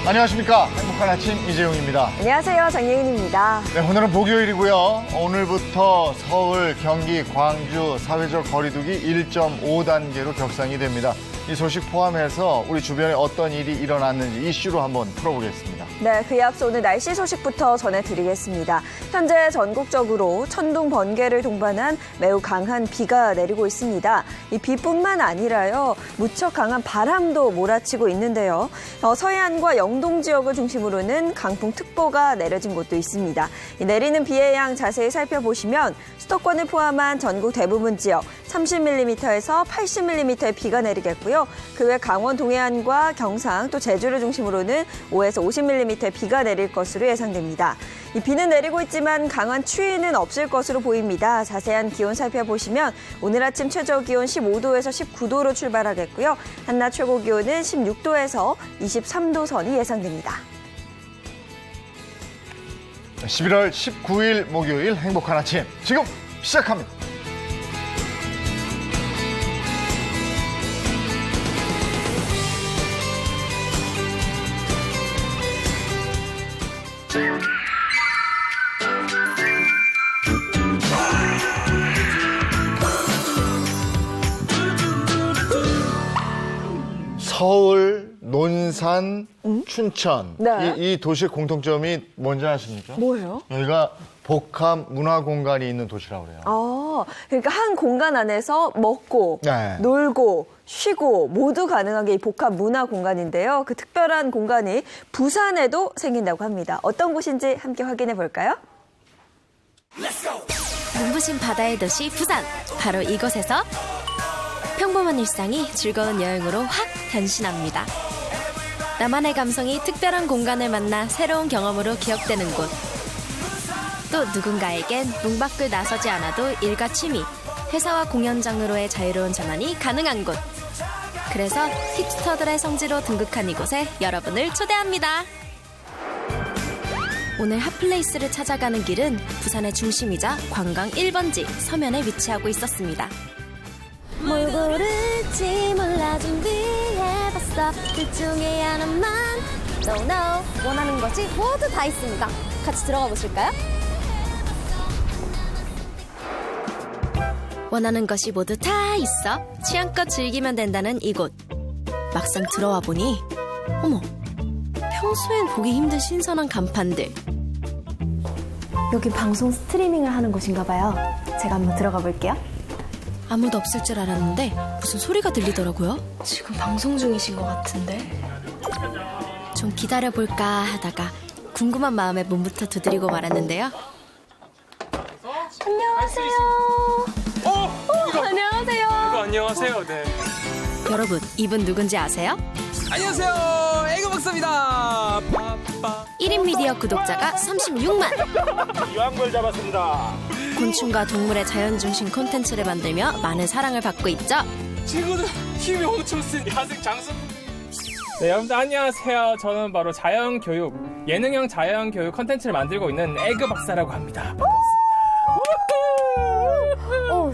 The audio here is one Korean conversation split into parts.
안녕하십니까. 행복한 아침 이재용입니다. 안녕하세요. 장예인입니다. 네, 오늘은 목요일이고요. 오늘부터 서울, 경기, 광주 사회적 거리두기 1.5단계로 격상이 됩니다. 이 소식 포함해서 우리 주변에 어떤 일이 일어났는지 이슈로 한번 풀어보겠습니다. 네, 그에 앞서 오늘 날씨 소식부터 전해드리겠습니다. 현재 전국적으로 천둥, 번개를 동반한 매우 강한 비가 내리고 있습니다. 이 비뿐만 아니라요, 무척 강한 바람도 몰아치고 있는데요. 서해안과 영동 지역을 중심으로는 강풍특보가 내려진 곳도 있습니다. 이 내리는 비의 양 자세히 살펴보시면 수도권을 포함한 전국 대부분 지역 30mm에서 80mm의 비가 내리겠고요. 그 외 강원 동해안과 경상 또 제주를 중심으로는 5에서 50mm의 비가 내릴 것으로 예상됩니다. 이 비는 내리고 있지만 강한 추위는 없을 것으로 보입니다. 자세한 기온 살펴보시면 오늘 아침 최저 기온 15도에서 19도로 출발하겠고요. 한낮 최고 기온은 16도에서 23도 선이 예상됩니다. 11월 19일 목요일 행복한 아침 지금 시작합니다. 서울, 논산, 춘천 네. 이 도시의 공통점이 뭔지 아십니까? 뭐예요? 여기가 복합 문화 공간이 있는 도시라고 그래요. 그러니까 한 공간 안에서 먹고, 네. 놀고, 쉬고 모두 가능한 게 이 복합 문화 공간인데요. 그 특별한 공간이 부산에도 생긴다고 합니다. 어떤 곳인지 함께 확인해 볼까요? 눈부신 바다의 도시 부산. 바로 이곳에서 평범한 일상이 즐거운 여행으로 확 변신합니다. 나만의 감성이 특별한 공간을 만나 새로운 경험으로 기억되는 곳. 또 누군가에겐 문 밖을 나서지 않아도 일과 취미, 회사와 공연장으로의 자유로운 전환이 가능한 곳. 그래서 힙스터들의 성지로 등극한 이곳에 여러분을 초대합니다. 오늘 핫플레이스를 찾아가는 길은 부산의 중심이자 관광 1번지 서면에 위치하고 있었습니다. 뭘 고를지 몰라 준비해봤어. 둘 중에 하나만. No. 원하는 것이 모두 다 있습니다. 같이 들어가 보실까요? 원하는 것이 모두 다 있어. 취향껏 즐기면 된다는 이곳. 막상 들어와 보니 어머, 평소엔 보기 힘든 신선한 간판들. 여기 방송 스트리밍을 하는 곳인가 봐요. 제가 한번 들어가 볼게요. 아무도 없을 줄 알았는데 무슨 소리가 들리더라고요. 지금 방송 중이신 것 같은데. 좀 기다려볼까 하다가 궁금한 마음에 문부터 두드리고 말았는데요. 안녕하세요. 안녕하세요. 안녕하세요. 네. 여러분, 이분 누군지 아세요? 안녕하세요. 에그 박사입니다. 1인 미디어 구독자가 36만. 유황걸 잡았습니다. 곤충과 동물의 자연중심 콘텐츠를 만들며 많은 사랑을 받고 있죠. 친구들 힘이 엄청 쓴 야생 장수. 네, 여러분들 안녕하세요. 저는 바로 자연교육, 예능형 자연교육 콘텐츠를 만들고 있는 에그 박사라고 합니다.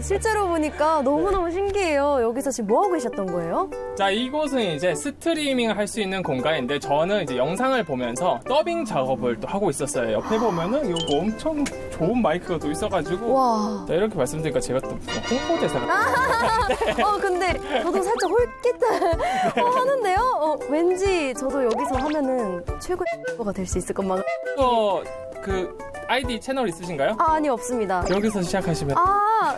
실제로 보니까 너무너무 신기해요. 여기서 지금 뭐 하고 계셨던 거예요? 자, 이곳은 이제 스트리밍을 할 수 있는 공간인데 저는 이제 영상을 보면서 더빙 작업을 또 하고 있었어요. 옆에 보면은 이거 엄청 좋은 마이크가 또 있어가지고 와. 자, 이렇게 말씀드리니까 제가 또 무슨 홍보대사가 근데 저도 살짝 홀깃 하는데요. 왠지 저도 여기서 하면은 최고의 가 될 수 있을 것만. 그 아이디 채널 있으신가요? 아니, 없습니다. 여기서 시작하시면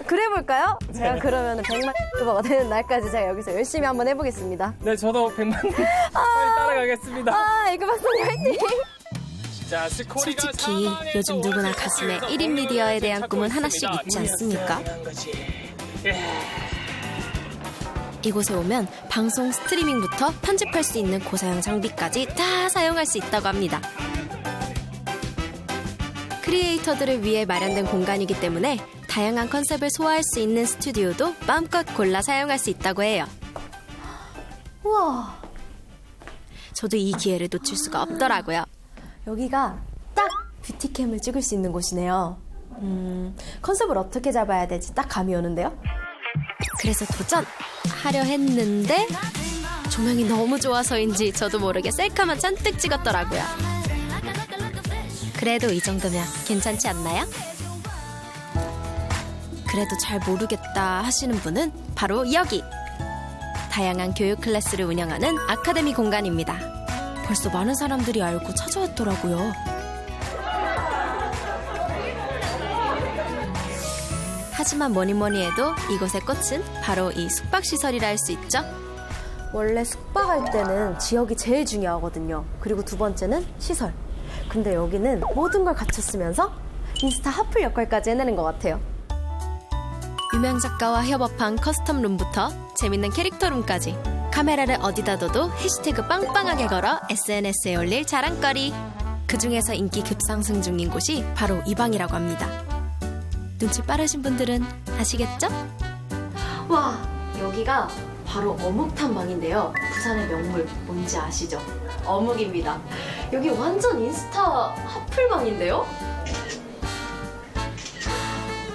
그래 볼까요? 제가 그러면 100만 유튜버가 되는 날까지 제가 여기서 열심히 한번 해보겠습니다. 네, 저도 100만 빨리 따라가겠습니다. 에그 박사님 화이팅! 자, 스코리가 솔직히 요즘 누구나 가슴에 1인 미디어에 대한 꿈은 하나씩 있지 않습니까? 이곳에 오면 방송 스트리밍부터 편집할 수 있는 고사양 장비까지 다 사용할 수 있다고 합니다. 크리에이터들을 위해 마련된 공간이기 때문에 다양한 컨셉을 소화할 수 있는 스튜디오도 마음껏 골라 사용할 수 있다고 해요. 우와. 저도 이 기회를 놓칠 수가 없더라고요. 여기가 딱 뷰티캠을 찍을 수 있는 곳이네요. 컨셉을 어떻게 잡아야 될지 딱 감이 오는데요. 그래서 도전하려 했는데 조명이 너무 좋아서인지 저도 모르게 셀카만 잔뜩 찍었더라고요. 그래도 이 정도면 괜찮지 않나요? 그래도 잘 모르겠다 하시는 분은 바로 여기! 다양한 교육 클래스를 운영하는 아카데미 공간입니다. 벌써 많은 사람들이 알고 찾아왔더라고요. 하지만 뭐니 해도 이곳의 꽃은 바로 이 숙박시설이라 할 수 있죠. 원래 숙박할 때는 지역이 제일 중요하거든요. 그리고 두 번째는 시설. 근데 여기는 모든 걸 갖췄으면서 인스타 핫플 역할까지 해내는 것 같아요. 유명 작가와 협업한 커스텀 룸부터 재밌는 캐릭터 룸까지 카메라를 어디다 둬도 해시태그 빵빵하게 걸어 SNS에 올릴 자랑거리. 그중에서 인기 급상승 중인 곳이 바로 이 방이라고 합니다. 눈치 빠르신 분들은 아시겠죠? 와, 여기가 바로 어묵탕 방인데요. 부산의 명물 뭔지 아시죠? 어묵입니다. 여기 완전 인스타 핫플 방인데요?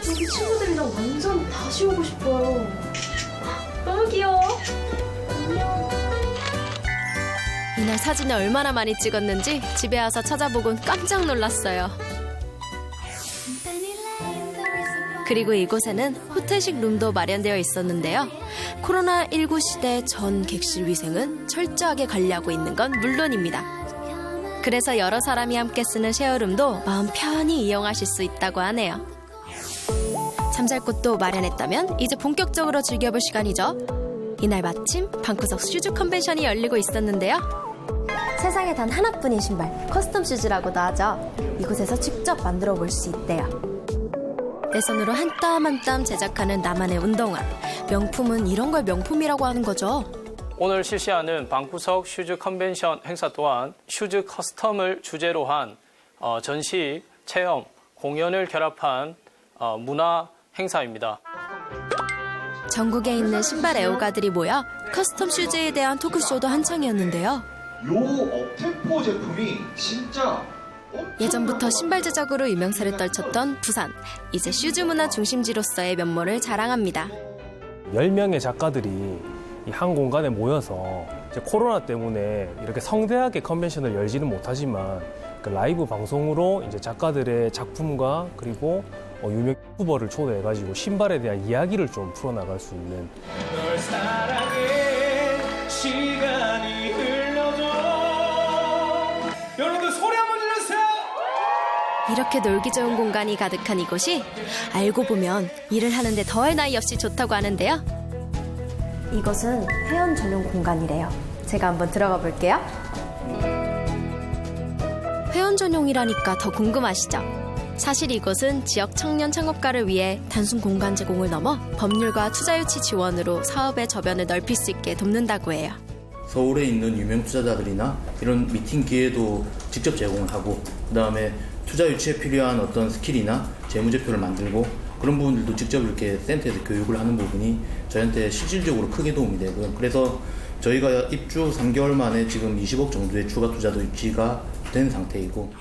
여기 친구들이랑 완전 다시 오고 싶어요. 너무 귀여워. 이날 사진을 얼마나 많이 찍었는지 집에 와서 찾아보곤 깜짝 놀랐어요. 그리고 이곳에는 호텔식 룸도 마련되어 있었는데요. 코로나19 시대 전 객실 위생은 철저하게 관리하고 있는 건 물론입니다. 그래서 여러 사람이 함께 쓰는 쉐어룸도 마음 편히 이용하실 수 있다고 하네요. 잠잘 곳도 마련했다면 이제 본격적으로 즐겨볼 시간이죠. 이날 마침 방구석 슈즈 컨벤션이 열리고 있었는데요. 세상에 단 하나뿐인 신발, 커스텀 슈즈라고도 하죠. 이곳에서 직접 만들어 볼 수 있대요. 내 손으로 한 땀 한 땀 제작하는 나만의 운동화. 명품은 이런 걸 명품이라고 하는 거죠. 오늘 실시하는 방구석 슈즈 컨벤션 행사 또한 슈즈 커스텀을 주제로 한 전시, 체험, 공연을 결합한 문화 행사입니다. 전국에 있는 신발 애호가들이 모여 커스텀 슈즈에 대한 토크쇼도 한창이었는데요. 요 업템포 제품이 진짜 예전부터 신발 제작으로 유명세를 떨쳤던 부산. 이제 슈즈 문화 중심지로서의 면모를 자랑합니다. 10명의 작가들이 이 한 공간에 모여서 이제 코로나 때문에 이렇게 성대하게 컨벤션을 열지는 못하지만 그 라이브 방송으로 이제 작가들의 작품과 그리고 유명 유튜버를 초대해가지고 신발에 대한 이야기를 좀 풀어나갈 수 있는. 널 사랑해 시간이 흘러도 여러분들 소리 한번 질러주세요. 이렇게 놀기 좋은 공간이 가득한 이곳이 알고 보면 일을 하는데 더할 나위 없이 좋다고 하는데요. 이것은 회원 전용 공간이래요. 제가 한번 들어가 볼게요. 회원 전용이라니까 더 궁금하시죠? 사실 이곳은 지역 청년 창업가를 위해 단순 공간 제공을 넘어 법률과 투자 유치 지원으로 사업의 저변을 넓힐 수 있게 돕는다고 해요. 서울에 있는 유명 투자자들이나 이런 미팅 기회도 직접 제공을 하고, 그다음에 투자 유치에 필요한 어떤 스킬이나 재무제표를 만들고 그런 부분들도 직접 이렇게 센터에서 교육을 하는 부분이 저희한테 실질적으로 크게 도움이 되고요. 그래서 저희가 입주 3개월 만에 지금 20억 정도의 추가 투자도 유치가 된 상태이고.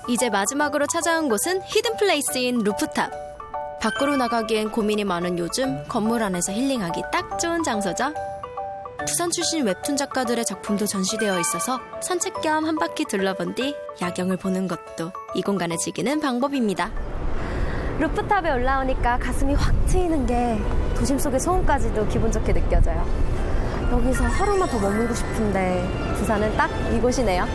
이제 마지막으로 찾아온 곳은 히든 플레이스인 루프탑. 밖으로 나가기엔 고민이 많은 요즘 건물 안에서 힐링하기 딱 좋은 장소죠. 부산 출신 웹툰 작가들의 작품도 전시되어 있어서 산책 겸 한 바퀴 둘러본 뒤 야경을 보는 것도 이 공간을 즐기는 방법입니다. 루프탑에 올라오니까 가슴이 확 트이는 게 도심 속의 소음까지도 기분 좋게 느껴져요. 여기서 하루만 더 머물고 싶은데 부산은 딱 이곳이네요.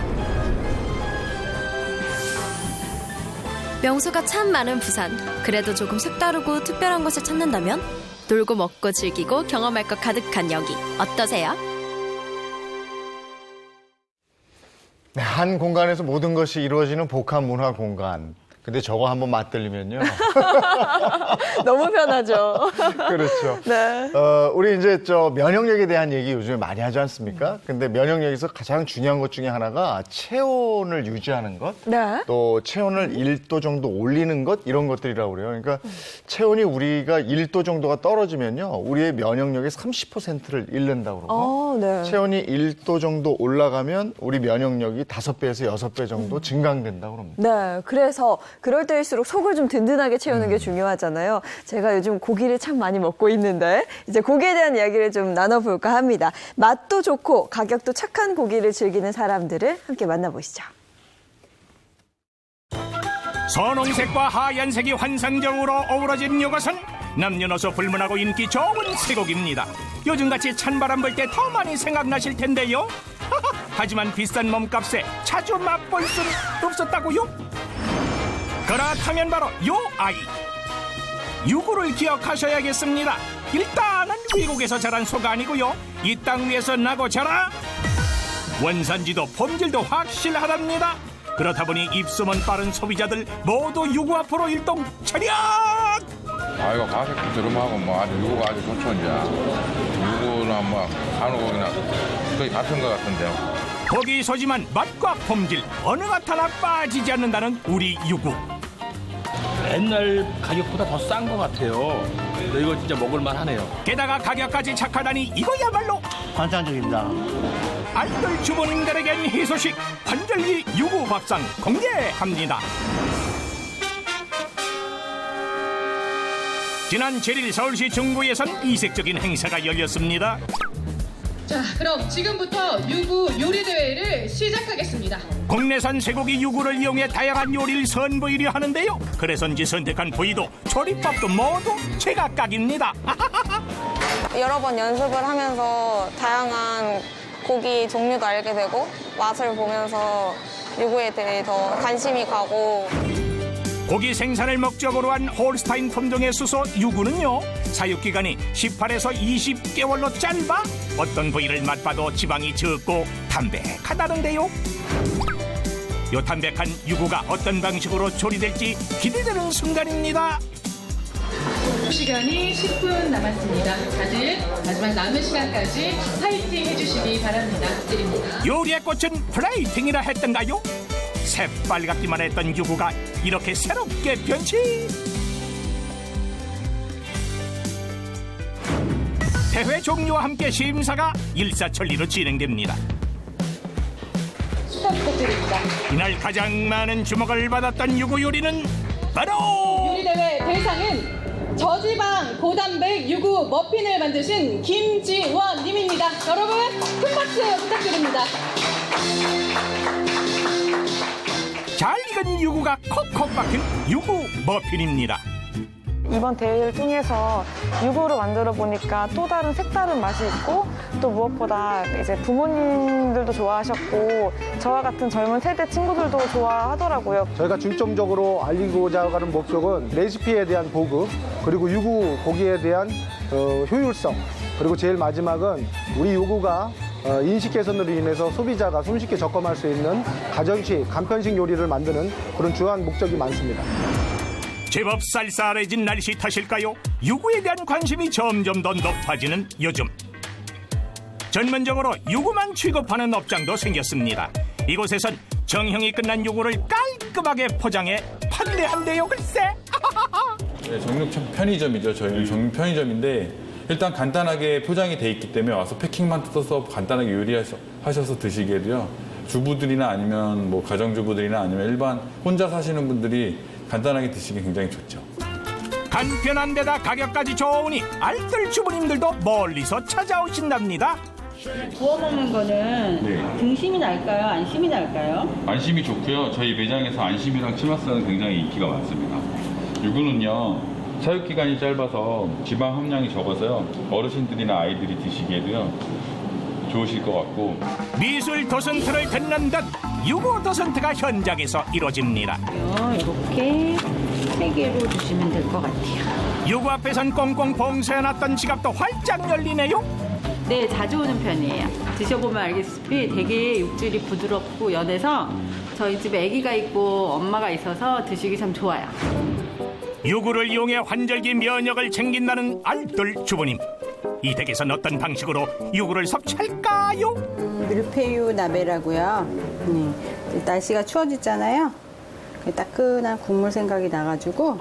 명소가 참 많은 부산. 그래도 조금 색다르고 특별한 곳을 찾는다면 놀고 먹고 즐기고 경험할 것 가득한 여기 어떠세요? 네, 한 공간에서 모든 것이 이루어지는 복합 문화 공간. 근데 저거 한번 맛들리면요. 너무 편하죠. 그렇죠. 네. 우리 이제 면역력에 대한 얘기 요즘에 많이 하지 않습니까? 근데 면역력에서 가장 중요한 것 중에 하나가 체온을 유지하는 것, 네. 또 체온을 1도 정도 올리는 것, 이런 것들이라고 그래요. 그러니까 체온이 우리가 1도 정도가 떨어지면요, 우리의 면역력의 30%를 잃는다고 그러고, 네. 체온이 1도 정도 올라가면 우리 면역력이 5배에서 6배 정도 증강된다고 합니다. 네, 그래서 그럴 때일수록 속을 좀 든든하게 채우는 게 중요하잖아요. 제가 요즘 고기를 참 많이 먹고 있는데 이제 고기에 대한 이야기를 좀 나눠볼까 합니다. 맛도 좋고 가격도 착한 고기를 즐기는 사람들을 함께 만나보시죠. 선홍색과 하얀색이 환상적으로 어우러진 이것은 남녀노소 불문하고 인기 좋은 쇠고기입니다. 요즘같이 찬바람 불 때 더 많이 생각나실 텐데요. 하지만 비싼 몸값에 자주 맛볼 수는 없었다고요? 그렇다면 바로 요 아이 유구를 기억하셔야겠습니다. 일단은 외국에서 자란 소가 아니고요, 이 땅 위에서 나고 자라 원산지도 품질도 확실하답니다. 그렇다 보니 입소문 빠른 소비자들 모두 유구 앞으로 일동 차렷! 이거 가격도 저렴하고 뭐 아주 유구가 아주 좋죠. 이제 유구는 뭐 한우고기나 거의 같은 것 같은데요. 고기 소지만 맛과 품질 어느 것 하나 빠지지 않는다는 우리 유구. 옛날 가격보다 더 싼 것 같아요. 근데 이거 진짜 먹을만 하네요. 게다가 가격까지 착하다니 이거야말로 환상적입니다. 알뜰 주부님들에겐 희소식 환절기 유구 밥상 공개합니다. 지난 7일 서울시 중구에선 이색적인 행사가 열렸습니다. 자, 그럼 지금부터 유구 요리 대회를 시작하겠습니다. 국내산 쇠고기 유구를 이용해 다양한 요리를 선보이려 하는데요. 그래서인지 선택한 부위도 조리법도 모두 제각각입니다. 여러 번 연습을 하면서 다양한 고기 종류도 알게 되고 맛을 보면서 유구에 대해 더 관심이 가고. 고기 생산을 목적으로 한 홀스타인 품종의 수소 유구는요, 사육기간이 18에서 20개월로 짧아 어떤 부위를 맛봐도 지방이 적고 담백하다는데요. 요 담백한 유구가 어떤 방식으로 조리될지 기대되는 순간입니다. 시간이 10분 남았습니다. 다들 마지막 남은 시간까지 파이팅 해주시기 바랍니다. 드립니다. 요리의 꽃은 플레이팅이라 했던가요? 새빨갛기만 했던 유구가 이렇게 새롭게 변신. 대회 종료와 함께 심사가 일사천리로 진행됩니다. 축하 부탁드립니다. 이날 가장 많은 주목을 받았던 유구 요리는 바로 요리대회 대상은 저지방 고단백 유구 머핀을 만드신 김지원님입니다. 여러분 큰 박수 부탁드립니다. 잘 익은 유구가 콕콕 박힌 유구 머핀입니다. 이번 대회를 통해서 유구를 만들어 보니까 또 다른 색다른 맛이 있고, 또 무엇보다 이제 부모님들도 좋아하셨고 저와 같은 젊은 세대 친구들도 좋아하더라고요. 저희가 중점적으로 알리고자 하는 목적은 레시피에 대한 보급, 그리고 유구 고기에 대한 효율성, 그리고 제일 마지막은 우리 유구가 인식 개선으로 인해서 소비자가 손쉽게 접근할 수 있는 가정식, 간편식 요리를 만드는 그런 주요한 목적이 많습니다. 제법 쌀쌀해진 날씨 탓일까요? 유구에 대한 관심이 점점 더 높아지는 요즘. 전문적으로 유구만 취급하는 업장도 생겼습니다. 이곳에선 정형이 끝난 유구를 깔끔하게 포장해 판매한대요, 글쎄. 네, 정육 편의점이죠. 저희는 정육 편의점인데 일단 간단하게 포장이 돼 있기 때문에 와서 패킹만 뜯어서 간단하게 요리하셔서 드시기에도요. 주부들이나 아니면 뭐 가정주부들이나 아니면 일반 혼자 사시는 분들이 간단하게 드시기 굉장히 좋죠. 간편한 데다 가격까지 좋으니 알뜰 주부님들도 멀리서 찾아오신답니다. 구워 먹는 거는 네. 등심이 날까요? 안심이 날까요? 안심이 좋고요. 저희 매장에서 안심이랑 치맛살은 굉장히 인기가 많습니다. 유구는요, 사육 기간이 짧아서 지방 함량이 적어서요, 어르신들이나 아이들이 드시기에도요 좋으실 것 같고. 미술 도슨트를 듣는 듯 유구 도슨트가 현장에서 이루어집니다. 이렇게 3개로 주시면 될 것 같아요. 유구 앞에선 꽁꽁 봉쇄해놨던 지갑도 활짝 열리네요. 네, 자주 오는 편이에요. 드셔보면 알겠다시피 되게 육질이 부드럽고 연해서 저희 집에 아기가 있고 엄마가 있어서 드시기 참 좋아요. 유구를 이용해 환절기 면역을 챙긴다는 알뜰 주부님. 이 댁에선 어떤 방식으로 유구를 섭취할까요? 밀푀유 나베라고요. 날씨가 추워지잖아요. 따끈한 국물 생각이 나가지고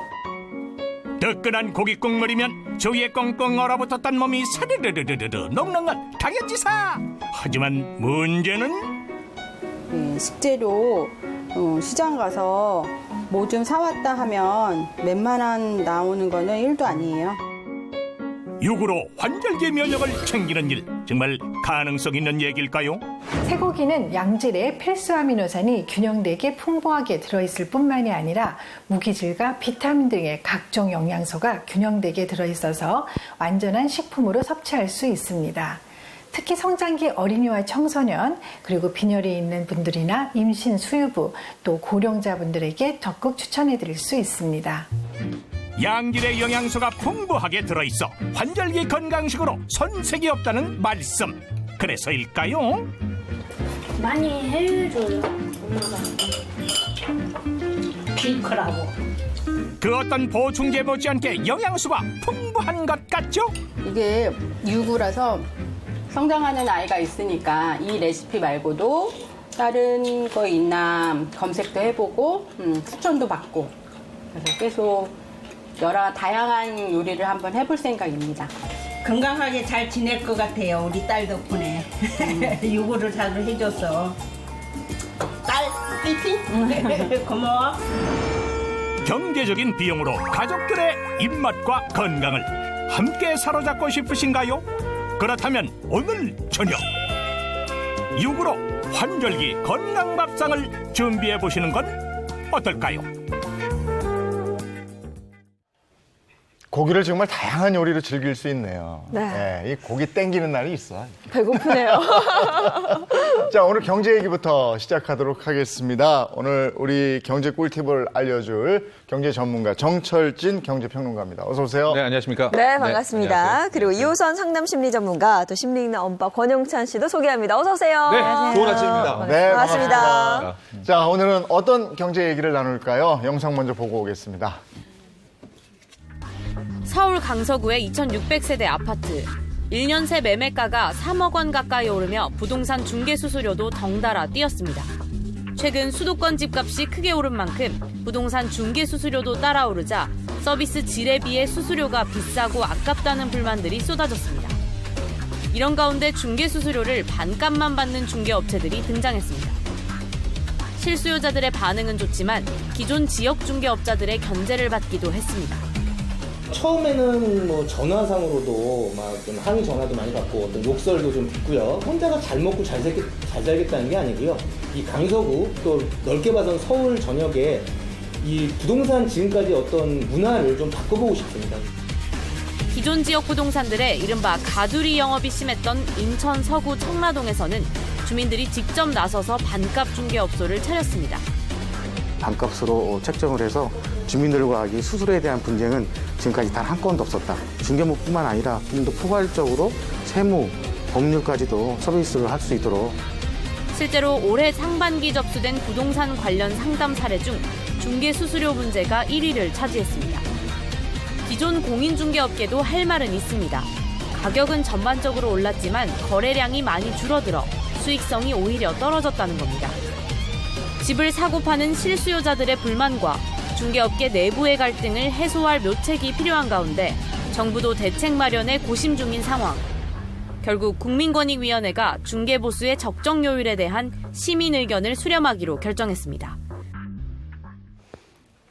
뜨끈한 고기 국물이면 주위에 꽁꽁 얼어붙었던 몸이 사르르르르르 녹는건 당연지사. 하지만 문제는 식재료 시장 가서 뭐 좀 사왔다 하면 몇만원 나오는 거는 1도 아니에요. 유구로 환절기 면역을 챙기는 일, 정말 가능성 있는 얘기일까요? 쇠고기는 양질의 필수 아미노산이 균형되게 풍부하게 들어있을 뿐만이 아니라 무기질과 비타민 등의 각종 영양소가 균형되게 들어있어서 완전한 식품으로 섭취할 수 있습니다. 특히 성장기 어린이와 청소년, 그리고 빈혈이 있는 분들이나 임신 수유부, 또 고령자분들에게 적극 추천해드릴 수 있습니다. 양질의 영양소가 풍부하게 들어있어 환절기 건강식으로 손색이 없다는 말씀. 그래서일까요? 많이 해줘요, 엄마가. 비크라고. 그 어떤 보충제 못지않게 영양소가 풍부한 것 같죠? 이게 유구라서 성장하는 아이가 있으니까 이 레시피 말고도 다른 거 있나 검색도 해보고 추천도 받고 그래서 계속 여러 다양한 요리를 한번 해볼 생각입니다. 건강하게 잘 지낼 것 같아요, 우리 딸 덕분에. 요거를 자주 해줘서. 딸, 화이팅! 고마워. 경제적인 비용으로 가족들의 입맛과 건강을 함께 사로잡고 싶으신가요? 그렇다면 오늘 저녁 유구로 환절기 건강밥상을 준비해 보시는 건 어떨까요? 고기를 정말 다양한 요리로 즐길 수 있네요. 네. 이 고기 땡기는 날이 있어. 배고프네요. 자, 오늘 경제 얘기부터 시작하도록 하겠습니다. 오늘 우리 경제 꿀팁을 알려줄 경제 전문가 정철진 경제평론가입니다. 어서 오세요. 네, 안녕하십니까. 네, 반갑습니다. 네, 그리고 이호선 상담심리 전문가, 또 심리있는 엄빠 권용찬 씨도 소개합니다. 어서 오세요. 네, 좋은 아침입니다. 네, 반갑습니다. 자, 오늘은 어떤 경제 얘기를 나눌까요? 영상 먼저 보고 오겠습니다. 서울 강서구의 2,600세대 아파트. 1년 새 매매가가 3억 원 가까이 오르며 부동산 중개 수수료도 덩달아 뛰었습니다. 최근 수도권 집값이 크게 오른 만큼 부동산 중개 수수료도 따라오르자 서비스 질에 비해 수수료가 비싸고 아깝다는 불만들이 쏟아졌습니다. 이런 가운데 중개 수수료를 반값만 받는 중개업체들이 등장했습니다. 실수요자들의 반응은 좋지만 기존 지역 중개업자들의 견제를 받기도 했습니다. 처음에는 뭐 전화상으로도 막 좀 항의 전화도 많이 받고 어떤 욕설도 좀 듣고요. 혼자가 잘 먹고 잘 살겠다는 게 아니고요. 이 강서구 또 넓게 봐선 서울 전역에 이 부동산 지금까지 어떤 문화를 좀 바꿔보고 싶습니다. 기존 지역 부동산들의 이른바 가두리 영업이 심했던 인천 서구 청라동에서는 주민들이 직접 나서서 반값 중개업소를 차렸습니다. 반값으로 책정을 해서 주민들과 이 수수료에 대한 분쟁은 지금까지 단 한 건도 없었다. 중개업뿐만 아니라 좀 더 포괄적으로 세무, 법률까지도 서비스를 할 수 있도록. 실제로 올해 상반기 접수된 부동산 관련 상담 사례 중 중개 수수료 문제가 1위를 차지했습니다. 기존 공인중개업계도 할 말은 있습니다. 가격은 전반적으로 올랐지만 거래량이 많이 줄어들어 수익성이 오히려 떨어졌다는 겁니다. 집을 사고 파는 실수요자들의 불만과 중개업계 내부의 갈등을 해소할 묘책이 필요한 가운데 정부도 대책 마련에 고심 중인 상황. 결국 국민권익위원회가 중개보수의 적정요율에 대한 시민 의견을 수렴하기로 결정했습니다.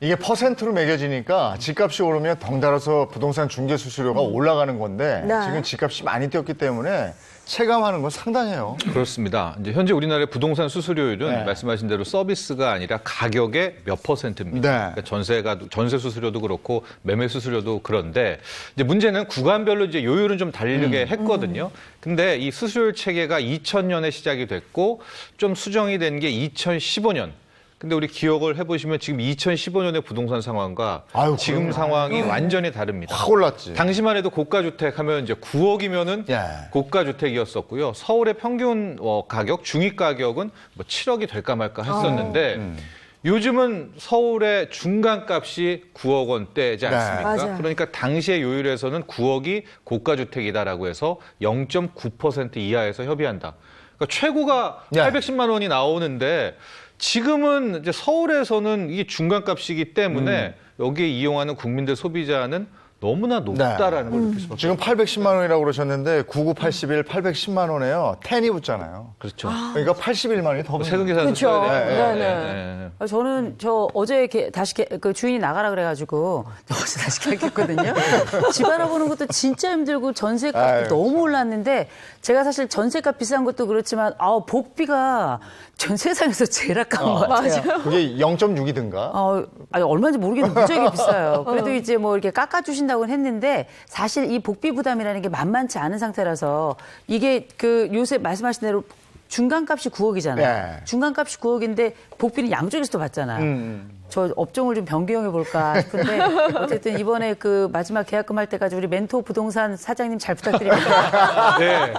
이게 퍼센트로 매겨지니까 집값이 오르면 덩달아서 부동산 중개 수수료가 올라가는 건데 네. 지금 집값이 많이 뛰었기 때문에 체감하는 건 상당해요. 그렇습니다. 이제 현재 우리나라의 부동산 수수료율은 네. 말씀하신 대로 서비스가 아니라 가격의 몇 %입니다. 네. 그러니까 전세 수수료도 그렇고 매매 수수료도 그런데 이제 문제는 구간별로 이제 요율은 좀 다르게 했거든요. 근데 이 수수료율 체계가 2000년에 시작이 됐고 좀 수정이 된 게 2015년. 근데 우리 기억을 해보시면 지금 2015년의 부동산 상황과 지금 그럼요. 상황이 완전히 다릅니다. 확 올랐지. 당시만 해도 고가주택 하면 이제 9억이면은 고가주택이었었고요. 서울의 평균 가격, 중위 가격은 뭐 7억이 될까 말까 했었는데 요즘은 서울의 중간값이 9억 원대지 않습니까? 맞아요. 그러니까 당시의 요율에서는 9억이 고가주택이다라고 해서 0.9% 이하에서 협의한다. 그러니까 최고가 810만 원이 나오는데 지금은 이제 서울에서는 이게 중간값이기 때문에 여기에 이용하는 국민들 소비자는 너무나 높다라는 걸 느낄 수밖에 지금 810만 원이라고 그러셨는데 9981 810만 원에요. 10이 붙잖아요. 그렇죠. 그러니까 81만 원이 더 세금 계산서 그렇죠. 써야 돼요. 네네. 저는 어제 그 주인이 나가라 그래가지고 어제 다시 계약했거든요. 집 알아보는 것도 진짜 힘들고 전세값도 너무 올랐는데 제가 사실 전세값 비싼 것도 그렇지만 복비가 전 세상에서 제일 아까운 것 같아요. 맞아요. 그게 0.6이든가? 아니, 얼마인지 모르겠는데 무지하게 비싸요. 그래도 이제 뭐 이렇게 깎아주신다고는 했는데 사실 이 복비 부담이라는 게 만만치 않은 상태라서 이게 그 요새 말씀하신 대로 중간값이 9억이잖아요. 중간값이 9억인데 복비는 양쪽에서 또 받잖아요. 저 업종을 좀 변경해 볼까 싶은데 어쨌든 이번에 그 마지막 계약금 할 때까지 우리 멘토 부동산 사장님 잘 부탁드립니다. 네.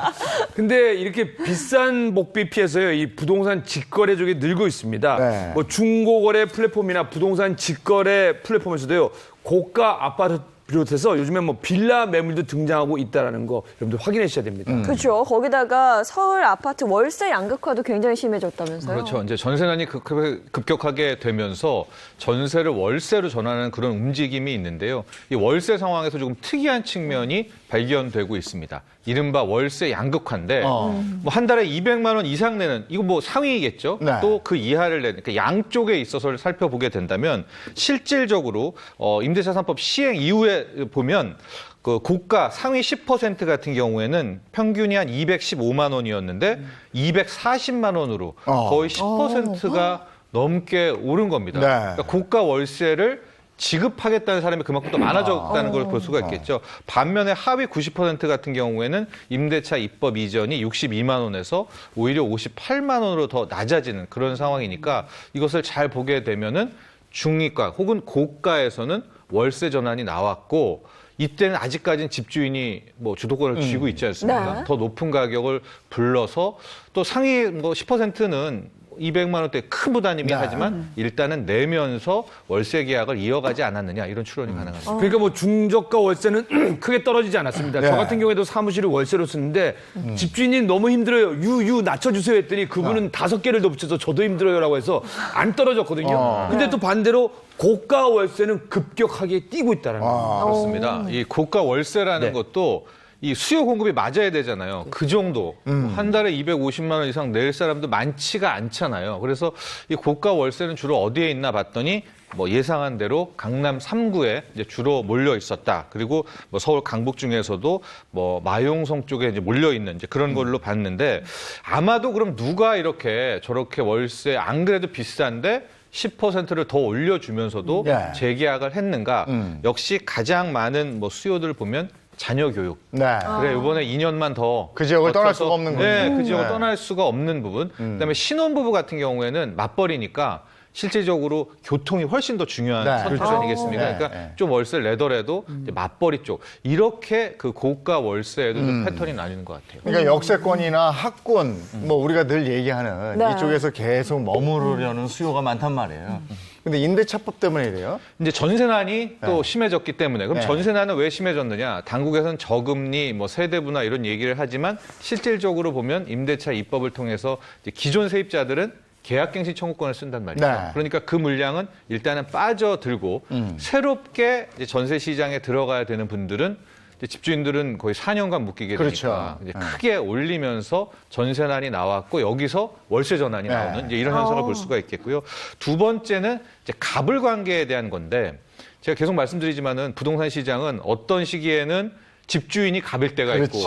근데 이렇게 비싼 복비 피해서요, 이 부동산 직거래 쪽이 늘고 있습니다. 뭐 중고거래 플랫폼이나 부동산 직거래 플랫폼에서도요, 고가 아파트 비롯해서 요즘에 뭐 빌라 매물도 등장하고 있다는 거 여러분들 확인해 주셔야 됩니다. 그렇죠. 거기다가 서울 아파트 월세 양극화도 굉장히 심해졌다면서요. 그렇죠. 이제 전세난이 급격하게 되면서 전세를 월세로 전환하는 그런 움직임이 있는데요. 이 월세 상황에서 조금 특이한 측면이 발견되고 있습니다. 이른바 월세 양극화인데 뭐 한 달에 200만 원 이상 내는 이거 뭐 상위겠죠. 또 그 이하를 내는 그러니까 양쪽에 있어서 살펴보게 된다면 실질적으로 임대차 3법 시행 이후에 보면 그 고가 상위 10% 같은 경우에는 평균이 한 215만 원이었는데 240만 원으로 거의 10%가 넘게 오른 겁니다. 그러니까 고가 월세를 지급하겠다는 사람이 그만큼 더 많아졌다는 걸 볼 수가 있겠죠. 반면에 하위 90% 같은 경우에는 임대차 입법 이전이 62만 원에서 오히려 58만 원으로 더 낮아지는 그런 상황이니까 이것을 잘 보게 되면은 중위가 혹은 고가에서는 월세 전환이 나왔고 이때는 아직까지는 집주인이 뭐 주도권을 쥐고 있지 않습니까? 네. 더 높은 가격을 불러서 또 상위 뭐 10%는 200만 원대 큰 부담이긴 하지만 일단은 내면서 월세 계약을 이어가지 않았느냐 이런 추론이 가능합니다. 그러니까 뭐 중저가 월세는 크게 떨어지지 않았습니다. 저 같은 경우에도 사무실을 월세로 쓰는데 집주인이 너무 힘들어요. 유 낮춰주세요 했더니 그분은 5개를 더 붙여서 저도 힘들어요라고 해서 안 떨어졌거든요. 근데 또 반대로 고가 월세는 급격하게 뛰고 있다는 겁니다. 그렇습니다. 이 고가 월세라는 것도 이 수요 공급이 맞아야 되잖아요. 그 정도. 한 달에 250만 원 이상 낼 사람도 많지가 않잖아요. 그래서 이 고가 월세는 주로 어디에 있나 봤더니 뭐 예상한 대로 강남 3구에 이제 주로 몰려 있었다. 그리고 뭐 서울 강북 중에서도 뭐 마용성 쪽에 이제 몰려 있는 이제 그런 걸로 봤는데 아마도 그럼 누가 이렇게 저렇게 월세 안 그래도 비싼데 10%를 더 올려주면서도 재계약을 했는가? 역시 가장 많은 뭐 수요들을 보면 자녀 교육. 그래 이번에 2년만 더 그 지역을 떠날 수가 없는 거죠. 네, 그 지역을 떠날 수가 없는 부분. 그다음에 신혼부부 같은 경우에는 맞벌이니까 실질적으로 교통이 훨씬 더 중요한 선택 아니겠습니까? 그러니까 좀 월세를 내더라도 이제 맞벌이 쪽 이렇게 그 고가 월세에도 좀 패턴이 나뉘는 것 같아요. 그러니까 역세권이나 학군, 뭐 우리가 늘 얘기하는 이쪽에서 계속 머무르려는 수요가 많단 말이에요. 근데 임대차법 때문에 이래요? 이제 전세난이 또 심해졌기 때문에 그럼 전세난은 왜 심해졌느냐? 당국에서는 저금리, 뭐 세대분화 이런 얘기를 하지만 실질적으로 보면 임대차 입법을 통해서 이제 기존 세입자들은 계약갱신 청구권을 쓴단 말이죠. 그러니까 그 물량은 일단은 빠져들고 새롭게 이제 전세 시장에 들어가야 되는 분들은 이제 집주인들은 거의 4년간 묶이게 되니까 이제 크게 올리면서 전세난이 나왔고 여기서 월세 전환이 나오는 이제 이런 현상을 볼 수가 있겠고요. 두 번째는 이제 갑을 관계에 대한 건데 제가 계속 말씀드리지만은 부동산 시장은 어떤 시기에는 집주인이 갑일 때가 있고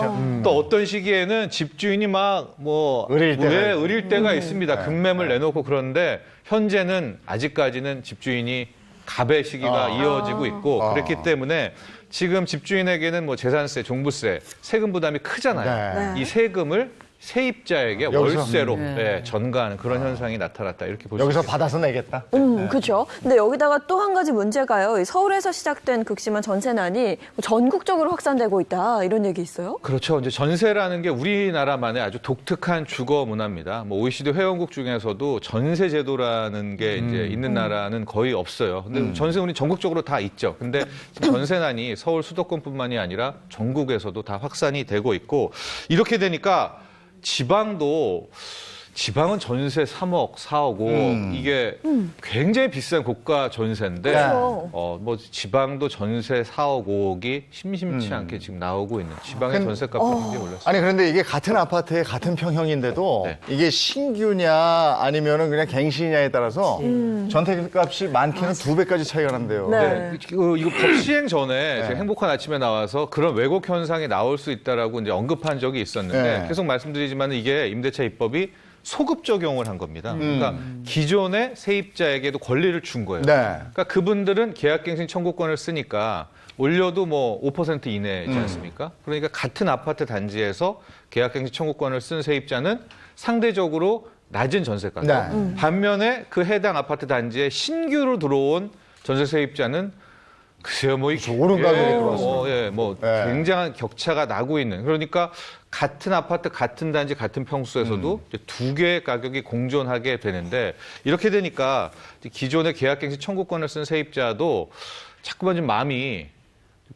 또 어떤 시기에는 집주인이 막 뭐 의릴 때가 있습니다. 급매물 내놓고 그런데 현재는 아직까지는 집주인이 갑의 시기가 이어지고 있고 그렇기 때문에 지금 집주인에게는 뭐 재산세, 종부세, 세금 부담이 크잖아요. 이 세금을 세입자에게 여기서? 월세로 전가하는 그런 현상이 나타났다 이렇게 볼 수 여기서 있습니다. 받아서 내겠다. 그렇죠. 근데 여기다가 또 한 가지 문제가요. 이 서울에서 시작된 극심한 전세난이 전국적으로 확산되고 있다 이런 얘기 있어요? 그렇죠. 이제 전세라는 게 우리나라만의 아주 독특한 주거 문화입니다. 뭐 OECD 회원국 중에서도 전세 제도라는 게 이제 있는 나라는 거의 없어요. 근데 전세 우리 전국적으로 다 있죠. 근데 지금 전세난이 서울 수도권뿐만이 아니라 전국에서도 다 확산이 되고 있고 이렇게 되니까 지방은 전세 3억, 4억, 5억 이게 굉장히 비싼 고가 전세인데 그렇죠. 뭐 지방도 전세 4억, 5억이 심심치 않게 지금 나오고 있는 지방의 전세값이 굉장히 올랐어요. 아니 그런데 이게 같은 아파트에 같은 평형인데도 이게 신규냐 아니면은 그냥 갱신이냐에 따라서 전세값이 많게는 2배까지 차이가 난대요. 이거 법 시행 전에 제가 행복한 아침에 나와서 그런 왜곡 현상이 나올 수 있다라고 이제 언급한 적이 있었는데 계속 말씀드리지만 이게 임대차 입법이 소급 적용을 한 겁니다. 그러니까 기존의 세입자에게도 권리를 준 거예요. 그러니까 그분들은 계약갱신 청구권을 쓰니까 올려도 뭐 5% 이내지 않습니까? 그러니까 같은 아파트 단지에서 계약갱신 청구권을 쓴 세입자는 상대적으로 낮은 전세 가격. 반면에 그 해당 아파트 단지에 신규로 들어온 전세 세입자는 글쎄요, 뭐 오른 가격에 들어왔어요. 굉장한 격차가 나고 있는. 그러니까 같은 아파트, 같은 단지, 같은 평수에서도 이제 두 개의 가격이 공존하게 되는데 이렇게 되니까 기존의 계약갱신 청구권을 쓴 세입자도 자꾸만 좀 마음이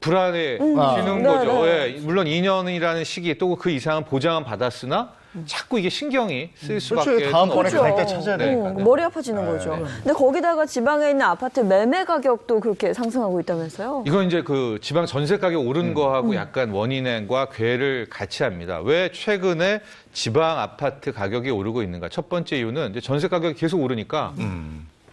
불안해지는 거죠. 물론 2년이라는 시기 또 그 이상은 보장은 받았으나 자꾸 이게 신경이 쓰일 수밖에 그렇죠. 다음번에 갈 때 찾아야 되니까. 머리 아파지는 거죠. 근데 거기다가 지방에 있는 아파트 매매 가격도 그렇게 상승하고 있다면서요? 이건 이제 그 지방 전세 가격 오른 거하고 약간 원인과 괴를 같이 합니다. 왜 최근에 지방 아파트 가격이 오르고 있는가? 첫 번째 이유는 이제 전세 가격이 계속 오르니까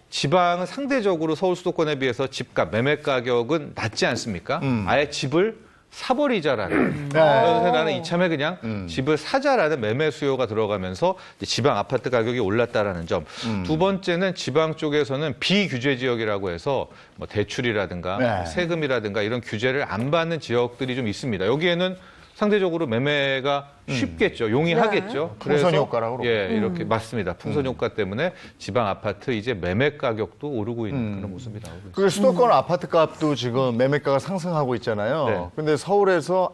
지방은 상대적으로 서울 수도권에 비해서 집값, 매매 가격은 낮지 않습니까? 아예 집을 사버리자라는 그래서 나는 이참에 그냥 집을 사자라는 매매 수요가 들어가면서 지방 아파트 가격이 올랐다라는 점. 두 번째는 지방 쪽에서는 비규제 지역이라고 해서 뭐 대출이라든가 세금이라든가 이런 규제를 안 받는 지역들이 좀 있습니다. 여기에는 상대적으로 매매가 쉽겠죠. 용이하겠죠. 풍선 효과라고 이렇게 맞습니다. 풍선 효과 때문에 지방 아파트 이제 매매 가격도 오르고 있는 그런 모습이 나오고 있습니다. 그 수도권 아파트 값도 지금 매매가가 상승하고 있잖아요. 근데 서울에서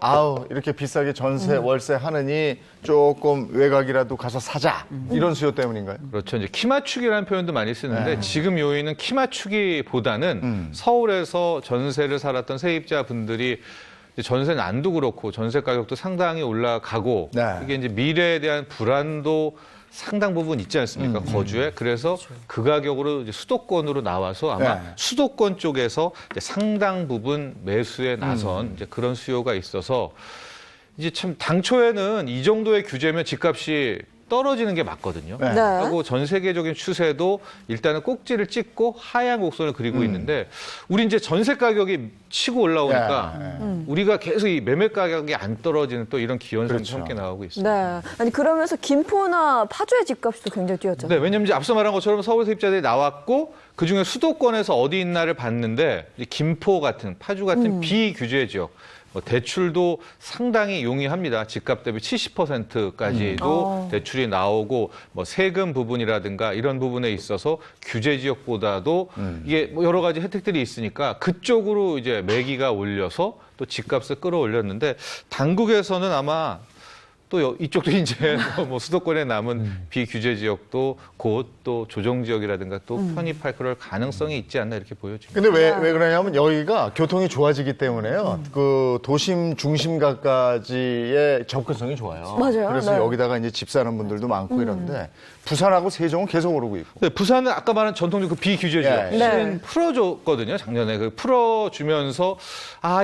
이렇게 비싸게 전세, 월세 하느니 조금 외곽이라도 가서 사자. 이런 수요 때문인가요? 그렇죠. 이제 키 맞추기라는 표현도 많이 쓰는데 지금 요인은 키 맞추기보다는 서울에서 전세를 살았던 세입자분들이 전세 난도 그렇고 전세 가격도 상당히 올라가고 이게 이제 미래에 대한 불안도 상당 부분 있지 않습니까? 거주에. 그래서 그 가격으로 이제 수도권으로 나와서 아마 수도권 쪽에서 이제 상당 부분 매수에 나선 이제 그런 수요가 있어서 이제 참 당초에는 이 정도의 규제면 집값이 떨어지는 게 맞거든요. 하고 전 세계적인 추세도 일단은 꼭지를 찍고 하향 곡선을 그리고 있는데 우리 이제 전세 가격이 치고 올라오니까 우리가 계속 이 매매 가격이 안 떨어지는 또 이런 기현상이 함께 나오고 있습니다. 아니 그러면서 김포나 파주의 집값도 굉장히 뛰었잖아요. 왜냐면 이제 앞서 말한 것처럼 서울 세입자들이 나왔고 그중에 수도권에서 어디 있나를 봤는데 김포 같은 파주 같은 비규제 지역 대출도 상당히 용이합니다. 집값 대비 70%까지도 대출이 나오고 뭐 세금 부분이라든가 이런 부분에 있어서 규제 지역보다도 이게 뭐 여러 가지 혜택들이 있으니까 그쪽으로 이제 매기가 올려서 또 집값을 끌어올렸는데 당국에서는 아마 또 이쪽도 이제 뭐 수도권에 남은 비규제 지역도 곧 또 조정 지역이라든가 또 편입할 그럴 가능성이 있지 않나 이렇게 보여집니다. 근데 왜 그러냐면 여기가 교통이 좋아지기 때문에요. 그 도심 중심가까지의 접근성이 좋아요. 맞아요. 그래서 여기다가 이제 집 사는 분들도 많고 이런데 부산하고 세종은 계속 오르고 있고. 네, 부산은 아까 말한 전통적 그 비규제 지역 실은 풀어줬거든요. 작년에 그 풀어주면서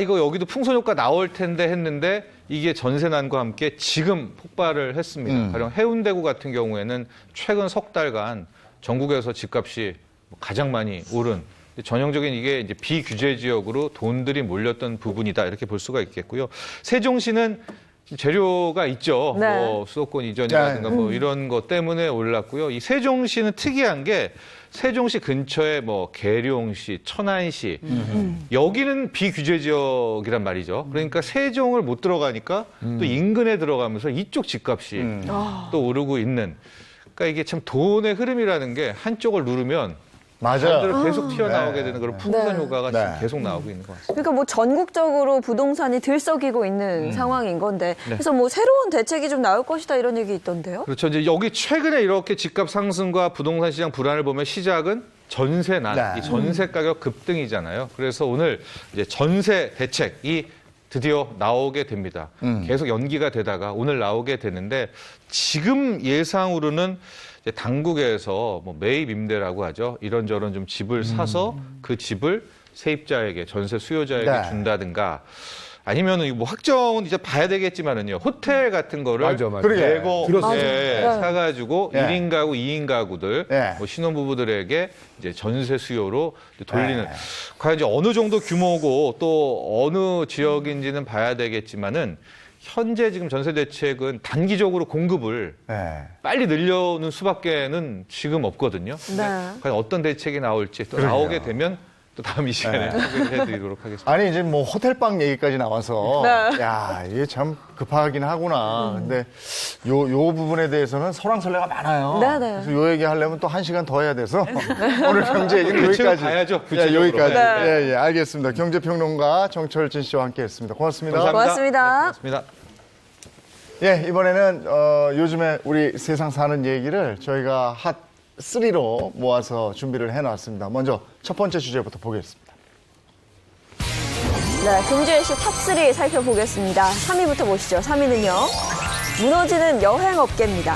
이거 여기도 풍선 효과 나올 텐데 했는데 이게 전세난과 함께 지금 폭발을 했습니다. 가령 해운대구 같은 경우에는 최근 석 달간 전국에서 집값이 가장 많이 오른 전형적인 이게 이제 비규제 지역으로 돈들이 몰렸던 부분이다 이렇게 볼 수가 있겠고요. 세종시는 재료가 있죠. 네. 뭐 수도권 이전이라든가 뭐 이런 것 때문에 올랐고요. 이 세종시는 특이한 게 세종시 근처에 뭐 계룡시, 천안시 여기는 비규제 지역이란 말이죠. 그러니까 세종을 못 들어가니까 또 인근에 들어가면서 이쪽 집값이 또 오르고 있는. 그러니까 이게 참 돈의 흐름이라는 게 한쪽을 누르면 맞아요. 반대로 계속 튀어나오게 네. 되는 그런 풍선 네. 효과가 네. 지금 계속 나오고 있는 것 같습니다. 그러니까 뭐 전국적으로 부동산이 들썩이고 있는 상황인 건데 네. 그래서 뭐 새로운 대책이 좀 나올 것이다 이런 얘기 있던데요? 그렇죠. 이제 여기 최근에 이렇게 집값 상승과 부동산 시장 불안을 보면 시작은 전세난, 네. 이 전세 가격 급등이잖아요. 그래서 오늘 이제 전세 대책이 드디어 나오게 됩니다. 계속 연기가 되다가 오늘 나오게 되는데 지금 예상으로는 이제 당국에서 뭐 매입 임대라고 하죠. 이런저런 좀 집을 사서 그 집을 세입자에게, 전세 수요자에게 네. 준다든가 아니면은 뭐 확정은 이제 봐야 되겠지만은요. 호텔 같은 거를 맞아. 그러게. 내고 들었어요. 예, 사가지고 네. 1인 가구, 2인 가구들, 네. 뭐 신혼부부들에게 이제 전세 수요로 돌리는. 네. 과연 이제 어느 정도 규모고 또 어느 지역인지는 봐야 되겠지만은 현재 지금 전세 대책은 단기적으로 공급을 네. 빨리 늘려는 수밖에는 지금 없거든요. 네. 과연 어떤 대책이 나올지 또 그러게요. 나오게 되면 또 다음 이 시간에 네. 소개를 해드리도록 하겠습니다. 아니 이제 뭐 호텔방 얘기까지 나와서 네. 야 이게 참 급하긴 하구나. 근데 요 부분에 대해서는 설왕설래가 많아요. 네, 네. 그래서 요 얘기 하려면 또 1시간 더 해야 돼서 오늘 경제 얘기는 구체적으로 여기까지. 가야죠, 예, 구체적으로. 여기까지. 네. 예, 알겠습니다. 경제평론가 정철진 씨와 함께했습니다. 고맙습니다. 고맙습니다. 네, 고맙습니다. 예, 이번에는 요즘에 우리 세상 사는 얘기를 저희가 핫3로 모아서 준비를 해놨습니다. 먼저 첫 번째 주제부터 보겠습니다. 네, 경제 이슈 탑3 살펴보겠습니다. 3위부터 보시죠. 3위는요. 무너지는 여행업계입니다.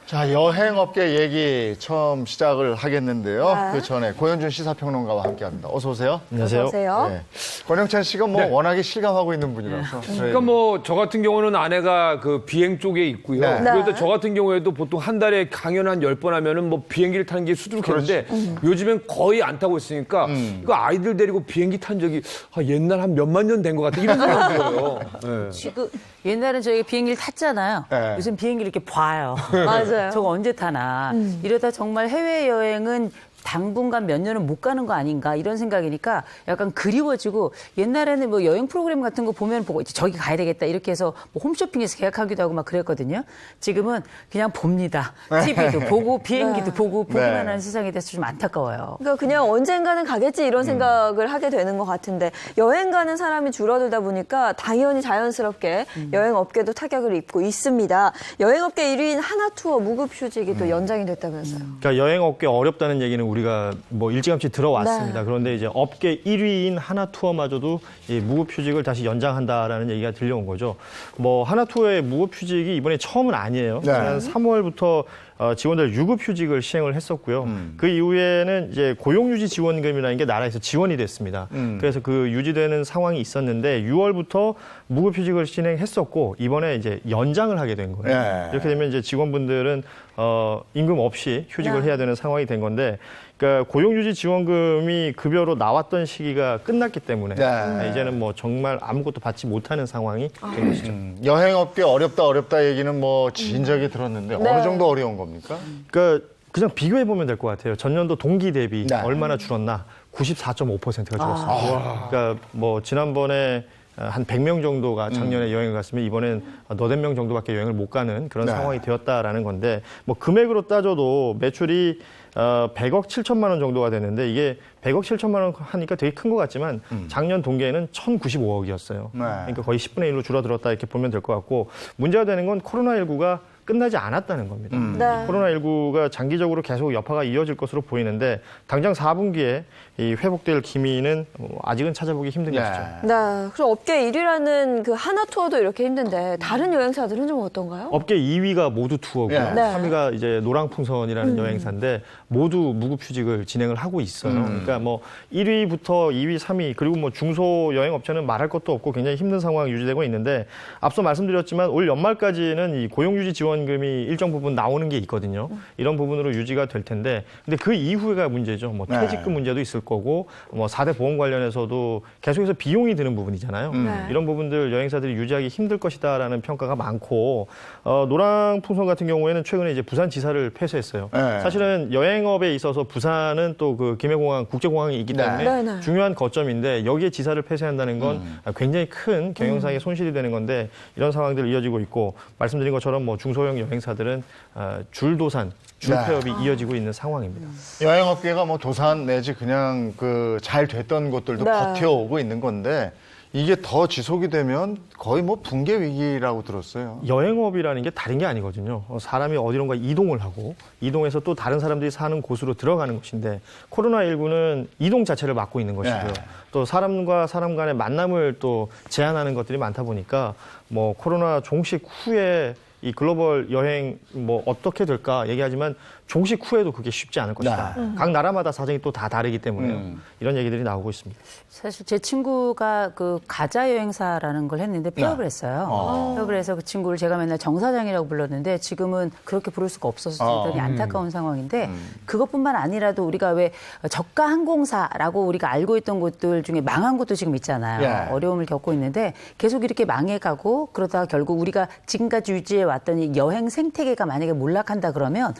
자, 여행업계 얘기 처음 시작을 하겠는데요. 네. 그 전에 고현준 시사평론가와 함께합니다. 어서 오세요. 어서 오세요. 네. 권영찬 씨가 뭐 네. 워낙에 실감하고 있는 분이라서. 그러니까 뭐 저 같은 경우는 아내가 그 비행 쪽에 있고요. 네. 그래도 네. 저 같은 경우에도 보통 한 달에 강연 한 10번 하면은 뭐 비행기를 타는 게 수두룩했는데 요즘엔 거의 안 타고 있으니까 그 아이들 데리고 비행기 탄 적이 옛날 한 몇만 년 된 것 같다 이런 생각이 들어요. 네. 지금 옛날엔 저희가 비행기를 탔잖아요. 네. 요즘 비행기를 이렇게 봐요. 맞아요. 저거 언제 타나. 이러다 정말 해외여행은 당분간 몇 년은 못 가는 거 아닌가 이런 생각이니까 약간 그리워지고 옛날에는 뭐 여행 프로그램 같은 거 보면 보고 이제 저기 가야 되겠다 이렇게 해서 뭐 홈쇼핑에서 계약하기도 하고 막 그랬거든요. 지금은 그냥 봅니다. TV도 보고 비행기도 보고 보기만 하는 세상에 대해서 좀 안타까워요. 그러니까 그냥 언젠가는 가겠지 이런 생각을 하게 되는 것 같은데 여행 가는 사람이 줄어들다 보니까 당연히 자연스럽게 여행업계도 타격을 입고 있습니다. 여행업계 1위인 하나투어 무급휴직이 또 연장이 됐다면서요. 그러니까 여행업계 어렵다는 얘기는 우리가 뭐 일찌감치 들어왔습니다. 네. 그런데 이제 업계 1위인 하나투어마저도 이 무급휴직을 다시 연장한다라는 얘기가 들려온 거죠. 뭐 하나투어의 무급휴직이 이번에 처음은 아니에요. 네. 지난 3월부터 지원자들 유급휴직을 시행을 했었고요. 그 이후에는 이제 고용유지 지원금이라는 게 나라에서 지원이 됐습니다. 그래서 그 유지되는 상황이 있었는데 6월부터 무급휴직을 진행했었고 이번에 이제 연장을 하게 된 거예요. 네. 이렇게 되면 이제 직원분들은 임금 없이 휴직을 네. 해야 되는 상황이 된 건데, 그러니까 고용유지 지원금이 급여로 나왔던 시기가 끝났기 때문에 네. 이제는 뭐 정말 아무것도 받지 못하는 상황이 된 것이죠. 여행업계 어렵다 얘기는 뭐 진작에 들었는데 네. 어느 정도 어려운 겁니까? 그러니까 그냥 비교해 보면 될 것 같아요. 전년도 동기 대비 네. 얼마나 줄었나? 94.5%가 줄었습니다. 그러니까 뭐 지난번에 한 100명 정도가 작년에 여행을 갔으면 이번엔 너댓 명 정도밖에 여행을 못 가는 그런 네. 상황이 되었다라는 건데, 뭐 금액으로 따져도 매출이 100억 7천만 원 정도가 됐는데, 이게 100억 7천만 원 하니까 되게 큰 것 같지만 작년 동기에는 1,095억이었어요. 네. 그러니까 거의 10분의 1로 줄어들었다 이렇게 보면 될 것 같고, 문제가 되는 건 코로나19가 끝나지 않았다는 겁니다. 네. 코로나19가 장기적으로 계속 여파가 이어질 것으로 보이는데 당장 4분기에 이 회복될 기미는 아직은 찾아보기 힘든 것이죠. 네. 그럼 업계 1위라는 그 하나투어도 이렇게 힘든데 다른 여행사들은 좀 어떤가요? 업계 2위가 모두 투어고요. 네. 3위가 이제 노랑풍선이라는 여행사인데 모두 무급휴직을 진행을 하고 있어요. 그러니까 뭐 1위부터 2위, 3위 그리고 뭐 중소 여행 업체는 말할 것도 없고 굉장히 힘든 상황이 유지되고 있는데 앞서 말씀드렸지만 올 연말까지는 이 고용유지 지원금이 일정 부분 나오는 게 있거든요. 이런 부분으로 유지가 될 텐데 근데 그 이후가 문제죠. 뭐 퇴직금 문제도 있을 거고 뭐 4대 보험 관련해서도 계속해서 비용이 드는 부분이잖아요. 이런 부분들 여행사들이 유지하기 힘들 것이다라는 평가가 많고 노랑풍선 같은 경우에는 최근에 이제 부산지사를 폐쇄했어요. 사실은 여행업에 있어서 부산은 또 그 김해공항 국제공항이 있기 때문에 중요한 거점인데 여기에 지사를 폐쇄한다는 건 굉장히 큰 경영상의 손실이 되는 건데 이런 상황들이 이어지고 있고 말씀드린 것처럼 뭐 중소형 여행사들은 줄도산, 줄폐업이 이어지고 있는 상황입니다. 여행업계가 뭐 도산 내지 그냥 그 잘 됐던 곳들도 버텨오고 있는 건데 이게 더 지속이 되면 거의 뭐 붕괴 위기라고 들었어요. 여행업이라는 게 다른 게 아니거든요. 사람이 어디론가 이동을 하고 이동해서 또 다른 사람들이 사는 곳으로 들어가는 것인데 코로나19는 이동 자체를 막고 있는 것이고요. 또 사람과 사람 간의 만남을 또 제한하는 것들이 많다 보니까 뭐 코로나 종식 후에 이 글로벌 여행 뭐 어떻게 될까 얘기하지만 종식 후에도 그게 쉽지 않을 것이다. 각 나라마다 사정이 또 다 다르기 때문에 이런 얘기들이 나오고 있습니다. 사실 제 친구가 그 가자 여행사라는 걸 했는데 폐업을 했어요. 폐업을 해서 그 친구를 제가 맨날 정사장이라고 불렀는데 지금은 그렇게 부를 수가 없어서 대단히 안타까운 상황인데 그것뿐만 아니라도 우리가 왜 저가 항공사라고 우리가 알고 있던 곳들 중에 망한 곳도 지금 있잖아요. 어려움을 겪고 있는데 계속 이렇게 망해가고 그러다가 결국 우리가 지금까지 유지해 왔던 이 여행 생태계가 만약에 몰락한다 그러면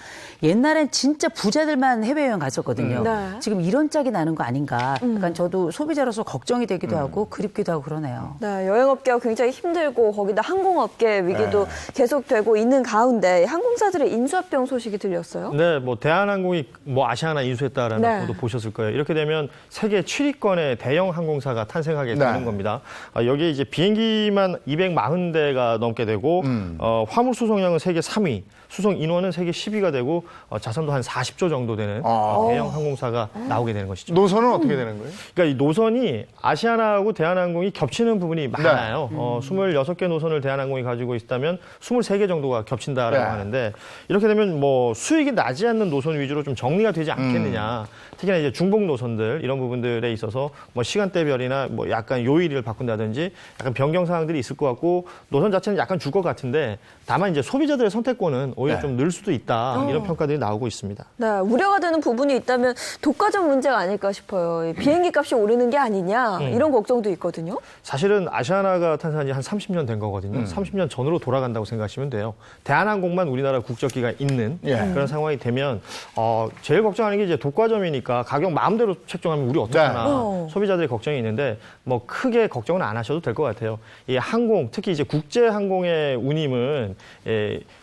옛날엔 진짜 부자들만 해외여행 갔었거든요. 지금 이런 짝이 나는 거 아닌가. 약간 저도 소비자로서 걱정이 되기도 하고 그립기도 하고 그러네요. 네, 여행업계가 굉장히 힘들고 거기다 항공업계 위기도 계속되고 있는 가운데 항공사들의 인수합병 소식이 들렸어요. 네, 뭐 대한항공이 뭐 아시아나 인수했다라는 보도 보셨을 거예요. 이렇게 되면 세계 7위권의 대형 항공사가 탄생하게 되는 겁니다. 여기에 이제 비행기만 240대가 넘게 되고 화물 수송량은 세계 3위, 수송 인원은 세계 10위가 되고 자산도 한 40조 정도 되는 대형 항공사가 나오게 되는 것이죠. 노선은 어떻게 되는 거예요? 그러니까 이 노선이 아시아나하고 대한항공이 겹치는 부분이 많아요. 26개 노선을 대한항공이 가지고 있다면 23개 정도가 겹친다라고 하는데 이렇게 되면 뭐 수익이 나지 않는 노선 위주로 좀 정리가 되지 않겠느냐. 특히나 이제 중복 노선들 이런 부분들에 있어서 뭐 시간대별이나 뭐 약간 요일을 바꾼다든지 약간 변경 사항들이 있을 것 같고 노선 자체는 약간 줄 것 같은데 다만 이제 소비자들의 선택권은 오히려 좀 늘 수도 있다 이런 평가들이 나오고 있습니다. 네, 우려가 되는 부분이 있다면 독과점 문제가 아닐까 싶어요. 비행기 값이 오르는 게 아니냐 이런 걱정도 있거든요. 사실은 아시아나가 탄생한 지 한 30년 된 거거든요. 30년 전으로 돌아간다고 생각하시면 돼요. 대한항공만 우리나라 국적기가 있는 그런 상황이 되면 제일 걱정하는 게 이제 독과점이니까 가격 마음대로 책정하면 우리 어떡하나 소비자들의 걱정이 있는데 뭐 크게 걱정은 안 하셔도 될 것 같아요. 이 항공 특히 이제 국제항공의 운임은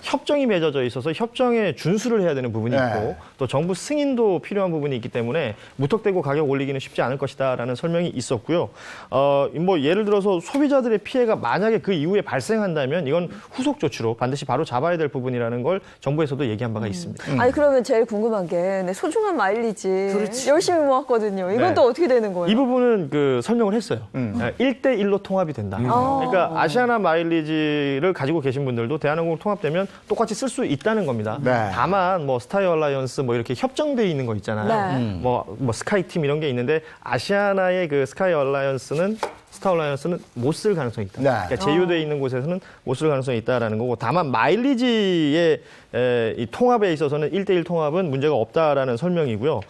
협정이 맺어져 있어서 협정에 준수를 해야 되는 부분이 있고 또 정부 승인도 필요한 부분이 있기 때문에 무턱대고 가격 올리기는 쉽지 않을 것이다라는 설명이 있었고요. 뭐 예를 들어서 소비자들의 피해가 만약에 그 이후에 발생한다면 이건 후속 조치로 반드시 바로 잡아야 될 부분이라는 걸 정부에서도 얘기한 바가 있습니다. 아니 그러면 제일 궁금한 게 소중한 마일리지 열심히 모았거든요. 이건 또 어떻게 되는 거예요? 이 부분은 그 설명을 했어요. 1대1로 통합이 된다. 그러니까 아시아나 마일리지를 가지고 계신 분들도 대한항공 통합되면 똑같이 쓸 수 있다는 겁니다. 다만 뭐 스타이 얼라이언스 뭐 이렇게 협정돼 있는 거 있잖아요. 뭐 스카이팀 이런 게 있는데 아시아나의 그 스카이 얼라이언스는 스타얼라이언스는 못 쓸 가능성이 있다. 그러니까 제휴되어 있는 곳에서는 못 쓸 가능성이 있다라는 거고 다만 마일리지의 이 통합에 있어서는 1대1 통합은 문제가 없다라는 설명이고요.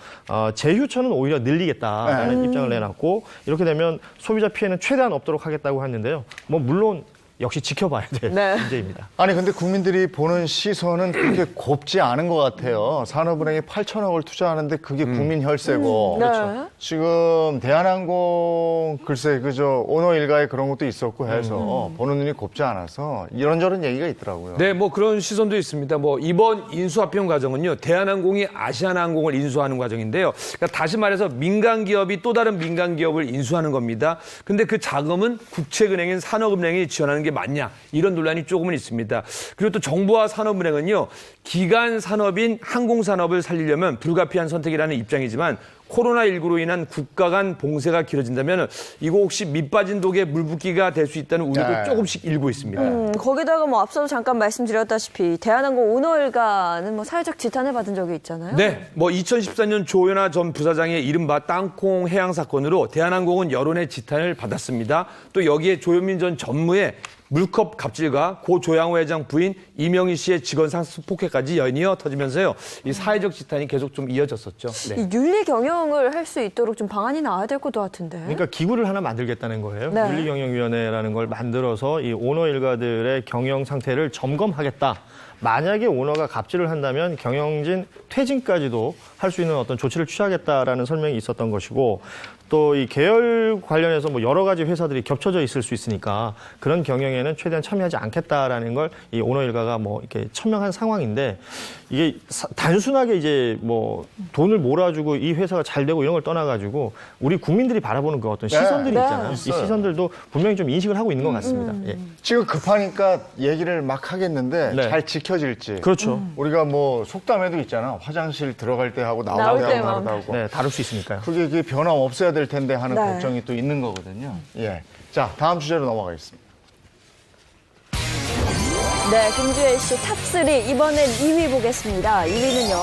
제휴처는 오히려 늘리겠다라는 입장을 내놨고 이렇게 되면 소비자 피해는 최대한 없도록 하겠다고 했는데요. 뭐 물론 역시 지켜봐야 될 문제입니다. 아니 근데 국민들이 보는 시선은 그렇게 곱지 않은 것 같아요. 산업은행에 8천억을 투자하는데 그게 국민 혈세고 그렇죠. 지금 대한항공 글쎄 그저 오너 일가에 그런 것도 있었고 해서 보는 눈이 곱지 않아서 이런저런 얘기가 있더라고요. 네, 뭐 그런 시선도 있습니다. 뭐 이번 인수합병 과정은요, 대한항공이 아시아나항공을 인수하는 과정인데요. 그러니까 다시 말해서 민간 기업이 또 다른 민간 기업을 인수하는 겁니다. 근데 그 자금은 국책은행인 산업은행이 지원하는 게 게 맞냐 이런 논란이 조금은 있습니다. 그리고 또 정부와 산업은행은요 기간 산업인 항공산업을 살리려면 불가피한 선택이라는 입장이지만 코로나19로 인한 국가 간 봉쇄가 길어진다면 이거 혹시 밑빠진 독에 물 붓기가 될 수 있다는 우려도 조금씩 일고 있습니다. 거기다가 뭐 앞서도 잠깐 말씀드렸다시피 대한항공 오너 일가는 뭐 사회적 지탄을 받은 적이 있잖아요. 네, 뭐 2014년 조현아 전 부사장의 이른바 땅콩 해양 사건으로 대한항공은 여론의 지탄을 받았습니다. 또 여기에 조현민 전 전무의 물컵 갑질과 고 조양호 회장 부인 이명희 씨의 직원 상습 폭행까지 연이어 터지면서요. 이 사회적 지탄이 계속 좀 이어졌었죠. 네. 이 윤리 경영을 할 수 있도록 좀 방안이 나와야 될 것도 같은데. 그러니까 기구를 하나 만들겠다는 거예요. 네. 윤리경영위원회라는 걸 만들어서 이 오너 일가들의 경영 상태를 점검하겠다. 만약에 오너가 갑질을 한다면 경영진 퇴진까지도 할 수 있는 어떤 조치를 취하겠다라는 설명이 있었던 것이고 또 이 계열 관련해서 뭐 여러 가지 회사들이 겹쳐져 있을 수 있으니까 그런 경영에는 최대한 참여하지 않겠다라는 걸 이 오너 일가가 뭐 이렇게 천명한 상황인데 이게 단순하게 이제 뭐 돈을 몰아주고 이 회사가 잘 되고 이런 걸 떠나가지고 우리 국민들이 바라보는 그 어떤 시선들이 있잖아요. 이 시선들도 분명히 좀 인식을 하고 있는 것 같습니다. 예. 지금 급하니까 얘기를 막 하겠는데 네. 잘 지켜질지. 그렇죠. 우리가 뭐 속담에도 있잖아. 화장실 들어갈 때 하고 나올 때 하고 다르다고. 네, 다를 수 있으니까요. 그게 변함 없어야 될 텐데 하는 네. 걱정이 또 있는 거거든요. 예. 자, 다음 주제로 넘어가겠습니다. 네, 금주의 이슈 탑3 이번엔 2위 보겠습니다. 2위는요.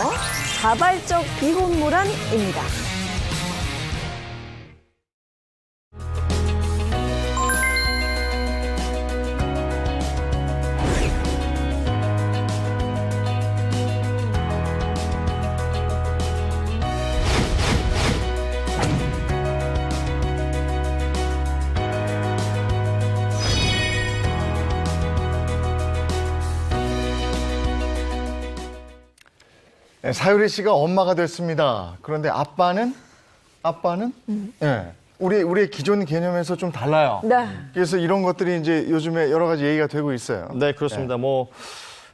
자발적 비혼모란입니다. 네, 사유리 씨가 엄마가 됐습니다. 그런데 아빠는? 예. 우리의 기존 개념에서 좀 달라요. 네. 그래서 이런 것들이 이제 요즘에 여러 가지 얘기가 되고 있어요. 네, 그렇습니다. 뭐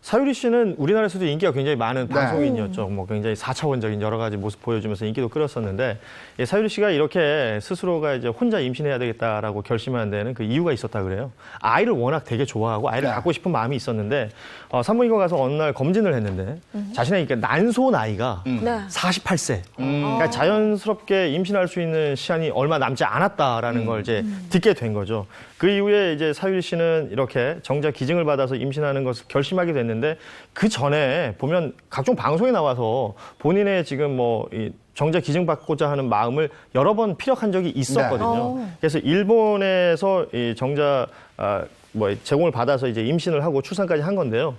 사유리 씨는 우리나라에서도 인기가 굉장히 많은 방송인이었죠. 뭐 굉장히 4차원적인 여러 가지 모습 보여주면서 인기도 끌었었는데 사유리 씨가 이렇게 스스로가 이제 혼자 임신해야 되겠다라고 결심한 데는 그 이유가 있었다 그래요. 아이를 워낙 되게 좋아하고 아이를 갖고 싶은 마음이 있었는데 산부인과 가서 어느 날 검진을 했는데 자신의 난소 나이가 48세. 그러니까 자연스럽게 임신할 수 있는 시간이 얼마 남지 않았다라는 걸 이제 듣게 된 거죠. 그 이후에 이제 사유리 씨는 이렇게 정작 기증을 받아서 임신하는 것을 결심하게 됐는데 그 전에 보면 각종 방송에 나와서 본인의 지금 뭐 정자 기증받고자 하는 마음을 여러 번 피력한 적이 있었거든요. 네. 그래서 일본에서 이 정자 제공을 받아서 이제 임신을 하고 출산까지 한 건데요.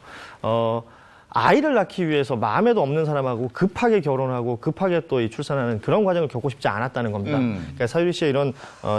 아이를 낳기 위해서 마음에도 없는 사람하고 급하게 결혼하고 급하게 또 이 출산하는 그런 과정을 겪고 싶지 않았다는 겁니다. 그러니까 사유리 씨의 이런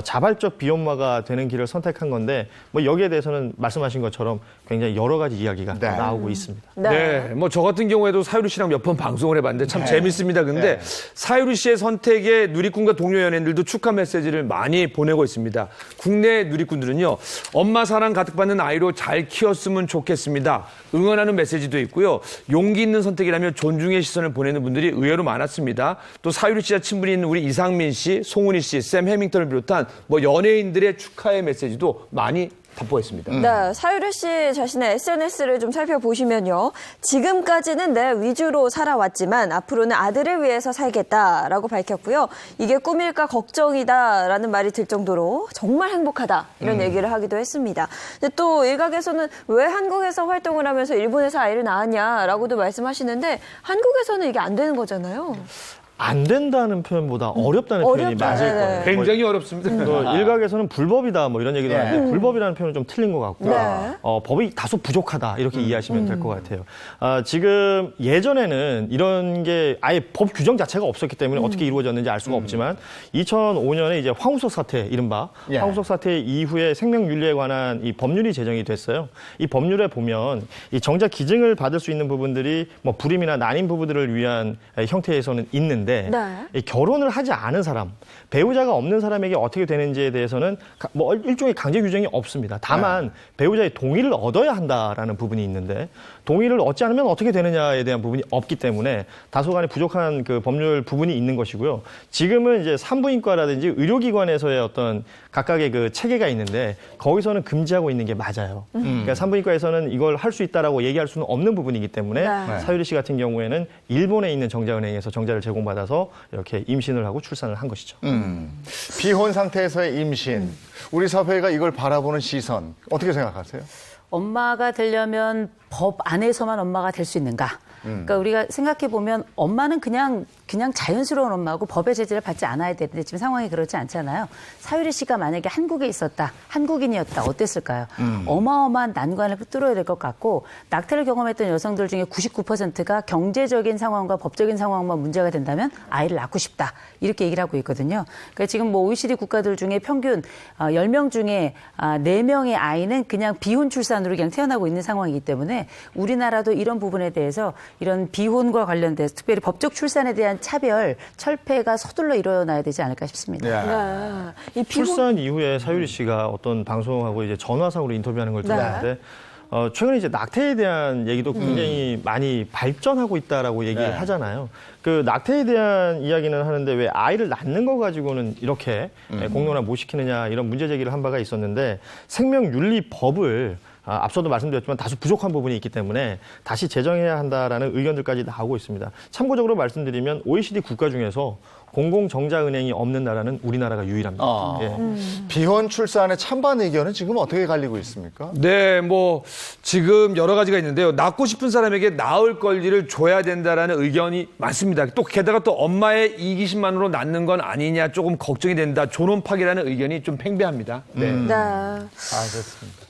자발적 비혼마가 되는 길을 선택한 건데 뭐 여기에 대해서는 말씀하신 것처럼 굉장히 여러 가지 이야기가 나오고 있습니다. 네, 뭐 저 같은 경우에도 사유리 씨랑 몇 번 방송을 해봤는데 참 재밌습니다. 근데 사유리 씨의 선택에 누리꾼과 동료 연예인들도 축하 메시지를 많이 보내고 있습니다. 국내 누리꾼들은요, 엄마 사랑 가득 받는 아이로 잘 키웠으면 좋겠습니다. 응원하는 메시지도 있고요. 용기 있는 선택이라며 존중의 시선을 보내는 분들이 의외로 많았습니다. 또 사유리 씨와 친분이 있는 우리 이상민 씨, 송은희 씨, 샘 해밍턴을 비롯한 뭐 연예인들의 축하의 메시지도 많이 답보했습니다. 네, 사유리 씨 자신의 SNS를 좀 살펴보시면요. 지금까지는 내 위주로 살아왔지만 앞으로는 아들을 위해서 살겠다라고 밝혔고요. 이게 꿈일까 걱정이다라는 말이 들 정도로 정말 행복하다 이런 얘기를 하기도 했습니다. 근데 또 일각에서는 왜 한국에서 활동을 하면서 일본에서 아이를 낳았냐라고도 말씀하시는데 한국에서는 이게 안 되는 거잖아요. 안 된다는 표현보다 어렵다는 표현이 맞을 거예요. 굉장히 어렵습니다. 일각에서는 불법이다 뭐 이런 얘기도 하는데 불법이라는 표현은 좀 틀린 것 같고요. 네. 법이 다소 부족하다 이렇게 이해하시면 될 것 같아요. 지금 예전에는 이런 게 아예 법 규정 자체가 없었기 때문에 어떻게 이루어졌는지 알 수가 없지만 2005년에 이제 황우석 사태 이른바 황우석 사태 이후에 생명윤리에 관한 이 법률이 제정이 됐어요. 이 법률에 보면 이 정자 기증을 받을 수 있는 부분들이 뭐 불임이나 난임 부부들을 위한 형태에서는 있는데 있는데 네. 이 결혼을 하지 않은 사람, 배우자가 없는 사람에게 어떻게 되는지에 대해서는 뭐 일종의 강제 규정이 없습니다. 다만 배우자의 동의를 얻어야 한다라는 부분이 있는데 동의를 얻지 않으면 어떻게 되느냐에 대한 부분이 없기 때문에 다소간에 부족한 그 법률 부분이 있는 것이고요. 지금은 이제 산부인과라든지 의료기관에서의 어떤 각각의 그 체계가 있는데 거기서는 금지하고 있는 게 맞아요. 그러니까 산부인과에서는 이걸 할 수 있다라고 얘기할 수는 없는 부분이기 때문에 네. 사유리 씨 같은 경우에는 일본에 있는 정자은행에서 정자를 제공받아서 이렇게 임신을 하고 출산을 한 것이죠. 비혼 상태에서의 임신, 우리 사회가 이걸 바라보는 시선 어떻게 생각하세요? 엄마가 되려면 법 안에서만 엄마가 될 수 있는가? 그러니까 우리가 생각해 보면 엄마는 그냥 자연스러운 엄마고 법의 제재를 받지 않아야 되는데 지금 상황이 그렇지 않잖아요. 사유리 씨가 만약에 한국에 있었다, 한국인이었다, 어땠을까요? 어마어마한 난관을 뚫어야 될 것 같고 낙태를 경험했던 여성들 중에 99%가 경제적인 상황과 법적인 상황만 문제가 된다면 아이를 낳고 싶다 이렇게 얘기를 하고 있거든요. 그러니까 지금 뭐 OECD 국가들 중에 평균 10명 중에 4명의 아이는 그냥 비혼 출산으로 그냥 태어나고 있는 상황이기 때문에 우리나라도 이런 부분에 대해서 이런 비혼과 관련돼서 특별히 법적 출산에 대한 차별, 철폐가 서둘러 일어나야 되지 않을까 싶습니다. 네. 출산 이후에 사유리 씨가 어떤 방송하고 이제 전화상으로 인터뷰하는 걸 들었는데 최근에 이제 낙태에 대한 얘기도 굉장히 많이 발전하고 있다라고 얘기를 하잖아요. 그 낙태에 대한 이야기는 하는데 왜 아이를 낳는 거 가지고는 이렇게 공론화 못 시키느냐 이런 문제 제기를 한 바가 있었는데 생명윤리법을 앞서도 말씀드렸지만 다소 부족한 부분이 있기 때문에 다시 제정해야 한다라는 의견들까지 나오고 있습니다. 참고적으로 말씀드리면 OECD 국가 중에서 공공정자은행이 없는 나라는 우리나라가 유일합니다. 비혼 출산의 찬반 의견은 지금 어떻게 갈리고 있습니까? 네, 뭐 지금 여러 가지가 있는데요. 낳고 싶은 사람에게 낳을 권리를 줘야 된다라는 의견이 많습니다. 또 게다가 또 엄마의 이기심만으로 낳는 건 아니냐 조금 걱정이 된다. 존엄파기라는 의견이 좀 팽배합니다. 네. 알겠습니다.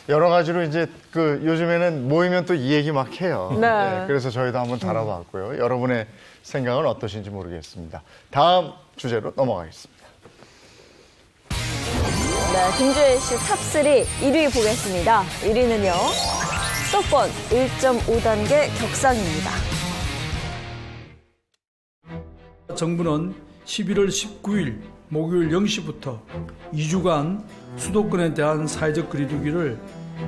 여러 가지로 이제 그 요즘에는 모이면 또 이 얘기 막 해요. 네. 그래서 저희도 한번 다뤄봤고요. 여러분의 생각은 어떠신지 모르겠습니다. 다음 주제로 넘어가겠습니다. 네, 김주혜 씨 탑3 1위 보겠습니다. 1위는요. 수도권 1.5단계 격상입니다. 정부는 11월 19일 목요일 0시부터 2주간 수도권에 대한 사회적 거리두기를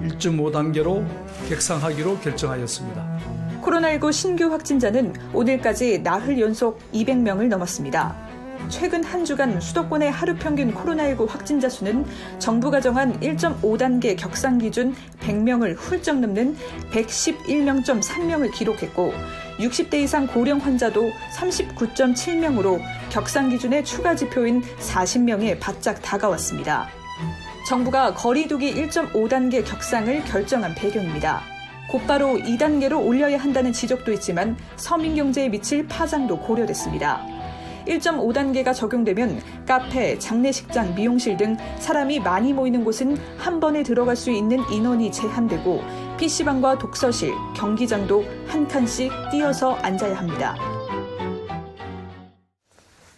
1.5단계로 격상하기로 결정하였습니다. 코로나19 신규 확진자는 오늘까지 나흘 연속 200명을 넘었습니다. 최근 한 주간 수도권의 하루 평균 코로나19 확진자 수는 정부가 정한 1.5단계 격상 기준 100명을 훌쩍 넘는 111.3명을 기록했고 60대 이상 고령 환자도 39.7명으로 격상 기준의 추가 지표인 40명에 바짝 다가왔습니다. 정부가 거리두기 1.5단계 격상을 결정한 배경입니다. 곧바로 2단계로 올려야 한다는 지적도 있지만 서민 경제에 미칠 파장도 고려됐습니다. 1.5단계가 적용되면 카페, 장례식장, 미용실 등 사람이 많이 모이는 곳은 한 번에 들어갈 수 있는 인원이 제한되고 PC방과 독서실, 경기장도 한 칸씩 띄어서 앉아야 합니다.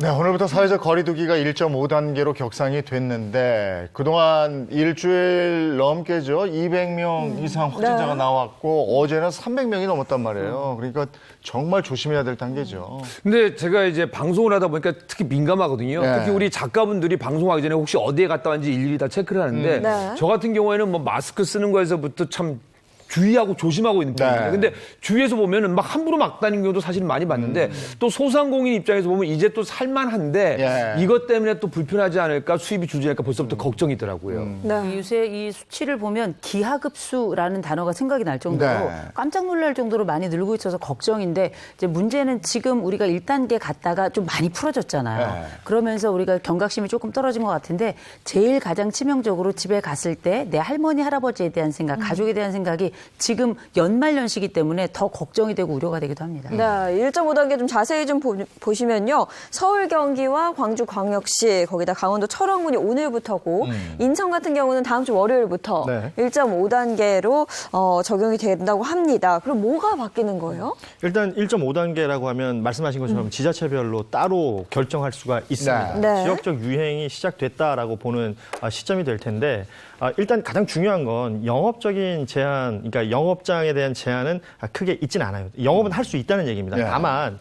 네, 오늘부터 사회적 거리두기가 1.5단계로 격상이 됐는데 그동안 일주일 넘게죠. 200명 이상 확진자가 나왔고 어제는 300명이 넘었단 말이에요. 그러니까 정말 조심해야 될 단계죠. 근데 제가 이제 방송을 하다 보니까 특히 민감하거든요. 네. 특히 우리 작가분들이 방송하기 전에 혹시 어디에 갔다 왔는지 일일이 다 체크를 하는데 네. 저 같은 경우에는 뭐 마스크 쓰는 거에서부터 참 주의하고 조심하고 있는 편입니다. 근데 주위에서 보면은 막 함부로 막 다니는 경우도 사실 많이 봤는데 또 소상공인 입장에서 보면 이제 또 살만한데 이것 때문에 또 불편하지 않을까 수입이 줄지않을까 벌써부터 걱정이더라고요. 요새 이 수치를 보면 기하급수라는 단어가 생각이 날 정도로 깜짝 놀랄 정도로 많이 늘고 있어서 걱정인데 이제 문제는 지금 우리가 1단계 갔다가 좀 많이 풀어졌잖아요. 그러면서 우리가 경각심이 조금 떨어진 것 같은데 제일 가장 치명적으로 집에 갔을 때 내 할머니, 할아버지에 대한 생각, 가족에 대한 생각이 지금 연말연시기 때문에 더 걱정이 되고 우려가 되기도 합니다. 네, 1.5단계 좀 자세히 좀 보시면요. 서울, 경기와 광주, 광역시, 거기다 강원도, 철원군이 오늘부터고 인천 같은 경우는 다음 주 월요일부터 1.5단계로 적용이 된다고 합니다. 그럼 뭐가 바뀌는 거예요? 일단 1.5단계라고 하면 말씀하신 것처럼 지자체별로 따로 결정할 수가 있습니다. 네. 지역적 유행이 시작됐다라고 보는 시점이 될 텐데 일단 가장 중요한 건 영업적인 제한, 그러니까 영업장에 대한 제한은 크게 있지는 않아요. 영업은 할 수 있다는 얘기입니다. 네. 다만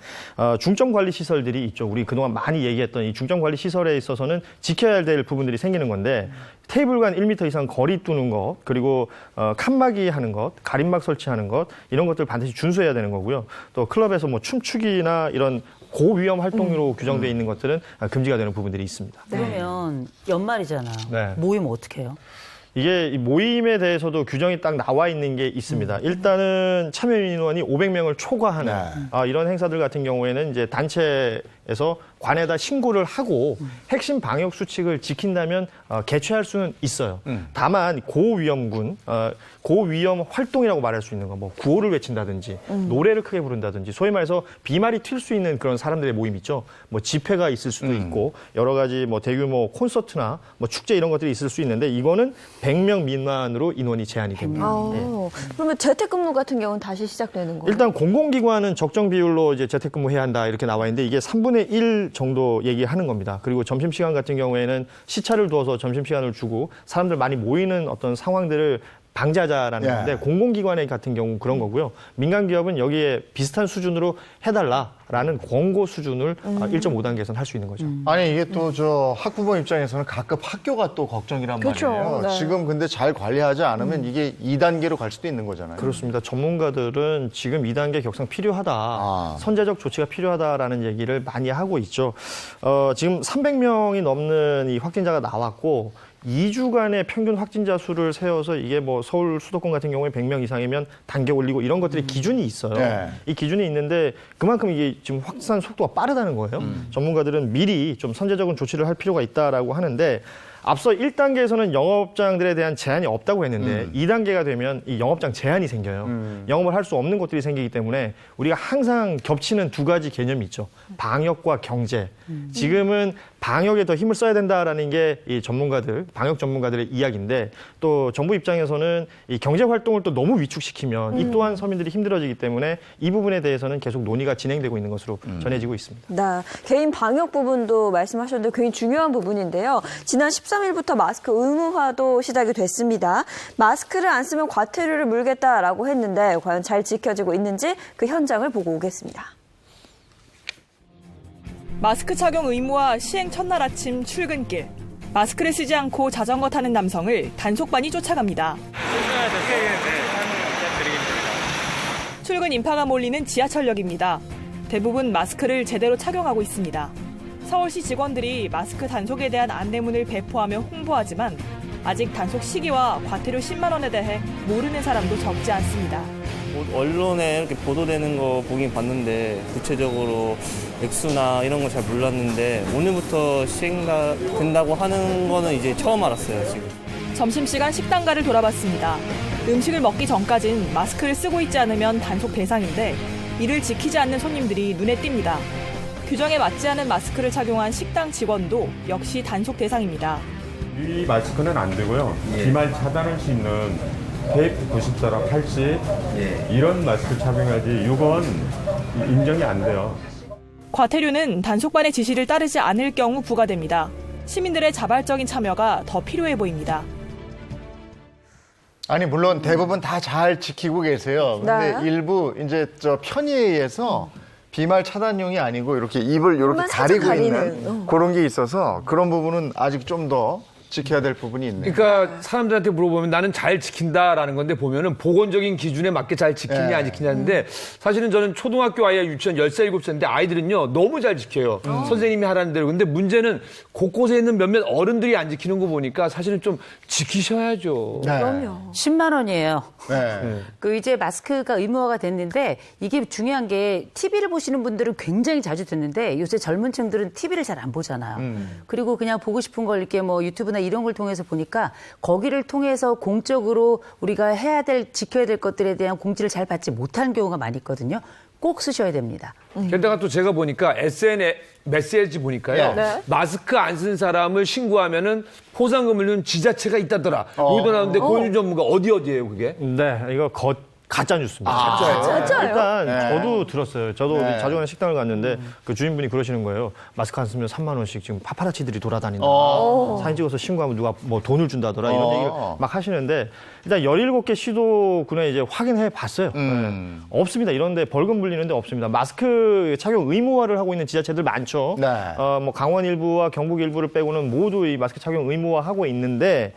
중점 관리 시설들이 있죠. 우리 그동안 많이 얘기했던 이 중점 관리 시설에 있어서는 지켜야 될 부분들이 생기는 건데 테이블 간 1m 이상 거리 두는 것, 그리고 칸막이 하는 것, 가림막 설치하는 것, 이런 것들 반드시 준수해야 되는 거고요. 또 클럽에서 뭐 춤추기나 이런 고위험 활동으로 규정되어 있는 것들은 금지가 되는 부분들이 있습니다. 그러면 연말이잖아. 네. 모이면 어떻게 해요? 이게 이 모임에 대해서도 규정이 딱 나와 있는 게 있습니다. 일단은 참여 인원이 500명을 초과하는 이런 행사들 같은 경우에는 이제 단체에서 관에다 신고를 하고 핵심 방역 수칙을 지킨다면 개최할 수는 있어요. 다만 고위험군, 고위험 활동이라고 말할 수 있는 거, 뭐 구호를 외친다든지 노래를 크게 부른다든지 소위 말해서 비말이 튈 수 있는 그런 사람들의 모임 있죠. 뭐 집회가 있을 수도 있고 여러 가지 뭐 대규모 콘서트나 뭐 축제 이런 것들이 있을 수 있는데 이거는 100명 미만으로 인원이 제한이 됩니다. 그러면 재택근무 같은 경우는 다시 시작되는 거예요? 일단 공공기관은 적정 비율로 이제 재택근무해야 한다 이렇게 나와 있는데 이게 3분의 1 정도 얘기하는 겁니다. 그리고 점심시간 같은 경우에는 시차를 두어서 점심시간을 주고 사람들 많이 모이는 어떤 상황들을 방지하자라는 건데 공공기관의 같은 경우 그런 거고요. 민간기업은 여기에 비슷한 수준으로 해달라라는 권고 수준을 1.5단계에서는 할 수 있는 거죠. 아니 이게 또 저 학부모 입장에서는 가끔 학교가 또 걱정이란 그렇죠. 말이에요. 네. 지금 근데 잘 관리하지 않으면 이게 2단계로 갈 수도 있는 거잖아요. 그렇습니다. 전문가들은 지금 2단계 격상 필요하다, 선제적 조치가 필요하다라는 얘기를 많이 하고 있죠. 지금 300명이 넘는 이 확진자가 나왔고 2주간의 평균 확진자 수를 세워서 이게 뭐 서울 수도권 같은 경우에 100명 이상이면 단계 올리고 이런 것들이 기준이 있어요. 네. 이 기준이 있는데 그만큼 이게 지금 확산 속도가 빠르다는 거예요. 전문가들은 미리 좀 선제적인 조치를 할 필요가 있다라고 하는데 앞서 1단계에서는 영업장들에 대한 제한이 없다고 했는데 2단계가 되면 이 영업장 제한이 생겨요. 영업을 할 수 없는 곳들이 생기기 때문에 우리가 항상 겹치는 두 가지 개념이 있죠. 방역과 경제. 지금은 방역에 더 힘을 써야 된다라는 게 이 전문가들, 방역 전문가들의 이야기인데 또 정부 입장에서는 이 경제 활동을 또 너무 위축시키면 이 또한 서민들이 힘들어지기 때문에 이 부분에 대해서는 계속 논의가 진행되고 있는 것으로 전해지고 있습니다. 네, 개인 방역 부분도 말씀하셨는데 굉장히 중요한 부분인데요. 지난 13일부터 마스크 의무화도 시작이 됐습니다. 마스크를 안 쓰면 과태료를 물겠다라고 했는데 과연 잘 지켜지고 있는지 그 현장을 보고 오겠습니다. 마스크 착용 의무화 시행 첫날 아침 출근길. 마스크를 쓰지 않고 자전거 타는 남성을 단속반이 쫓아갑니다. 출근 인파가 몰리는 지하철역입니다. 대부분 마스크를 제대로 착용하고 있습니다. 서울시 직원들이 마스크 단속에 대한 안내문을 배포하며 홍보하지만 아직 단속 시기와 과태료 10만 원에 대해 모르는 사람도 적지 않습니다. 언론에 이렇게 보도되는 거 보긴 봤는데 구체적으로 액수나 이런 거 잘 몰랐는데 오늘부터 시행된다고 하는 거는 이제 처음 알았어요, 지금. 점심시간 식당가를 돌아봤습니다. 음식을 먹기 전까진 마스크를 쓰고 있지 않으면 단속 대상인데 이를 지키지 않는 손님들이 눈에 띕니다. 규정에 맞지 않은 마스크를 착용한 식당 직원도 역시 단속 대상입니다. 이 마스크는 안 되고요. 비말 차단할 수 있는 테이프 90도랑 80 이런 마스크 착용하지 이건 인정이 안 돼요. 과태료는 단속반의 지시를 따르지 않을 경우 부과됩니다. 시민들의 자발적인 참여가 더 필요해 보입니다. 아니 물론 대부분 다 잘 지키고 계세요. 근데 일부 이제 저 편의에 의해서 비말 차단용이 아니고 이렇게 입을 이렇게 가리고 있는 그런 게 있어서 그런 부분은 아직 좀 더 지켜야 될 부분이 있네요. 그러니까 사람들한테 물어보면 나는 잘 지킨다라는 건데 보면은 보건적인 기준에 맞게 잘 지키냐 안 지키냐인데 사실은 저는 초등학교 아이가 유치원 10살, 7살인데 아이들은요 너무 잘 지켜요. 선생님이 하라는 대로. 근데 문제는 곳곳에 있는 몇몇 어른들이 안 지키는 거 보니까 사실은 좀 지키셔야죠. 그럼요. 10만 원이에요. 그 이제 마스크가 의무화가 됐는데 이게 중요한 게 TV를 보시는 분들은 굉장히 자주 듣는데 요새 젊은 층들은 TV를 잘 안 보잖아요. 그리고 그냥 보고 싶은 걸 이렇게 뭐 유튜브나 이런 걸 통해서 보니까 거기를 통해서 공적으로 우리가 해야 될, 지켜야 될 것들에 대한 공지를 잘 받지 못하는 경우가 많이 있거든요. 꼭 쓰셔야 됩니다. 게다가 또 제가 보니까 SNS 메시지 보니까요. 마스크 안 쓴 사람을 신고하면은 포상금을 주는 지자체가 있다더라. 여기도 나오는데 고윤 전문가 어디예요 그게? 네, 이거 가짜 뉴스입니다. 가짜예요? 일단 네. 저도 들었어요. 저도 네. 어디 자주 가는 식당을 갔는데 그 주인분이 그러시는 거예요. 마스크 안 쓰면 3만 원씩 지금 파파라치들이 돌아다닌다. 사진 찍어서 신고하면 누가 뭐 돈을 준다더라. 이런 얘기를 막 하시는데 일단 17개 시도군에 이제 확인해 봤어요. 네. 없습니다. 이런데 벌금 물리는데 없습니다. 마스크 착용 의무화를 하고 있는 지자체들 많죠. 네. 뭐 강원 일부와 경북 일부를 빼고는 모두 이 마스크 착용 의무화하고 있는데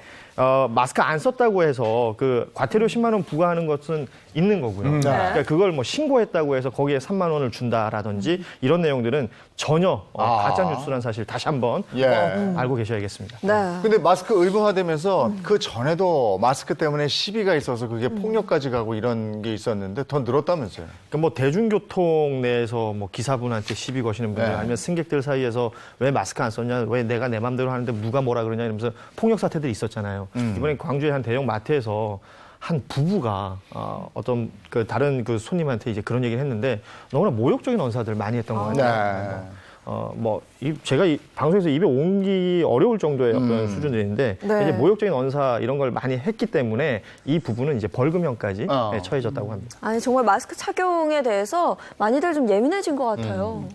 마스크 안 썼다고 해서 그 과태료 10만 원 부과하는 것은 있는 거고요. 그러니까 그걸 뭐 신고했다고 해서 거기에 3만 원을 준다라든지 이런 내용들은 전혀 가짜 뉴스라는 사실 다시 한번 알고 계셔야겠습니다. 네. 근데 마스크 의무화되면서 그 전에도 마스크 때문에 시비가 있어서 그게 폭력까지 가고 이런 게 있었는데 더 늘었다면서요? 그러니까 뭐 대중교통 내에서 뭐 기사분한테 시비 거시는 분들 네. 아니면 승객들 사이에서 왜 마스크 안 썼냐, 왜 내가 내 맘대로 하는데 누가 뭐라 그러냐 이러면서 폭력 사태들이 있었잖아요. 이번에 광주의 한 대형 마트에서 한 부부가 어떤 그 다른 그 손님한테 이제 그런 얘기를 했는데 너무나 모욕적인 언사들 많이 했던 것 같아요. 제가 이 방송에서 입에 옮기 어려울 정도의 어떤 수준들인데 네. 이제 모욕적인 언사 이런 걸 많이 했기 때문에 이 부부는 이제 벌금형까지 처해졌다고 합니다. 아니 정말 마스크 착용에 대해서 많이들 좀 예민해진 것 같아요.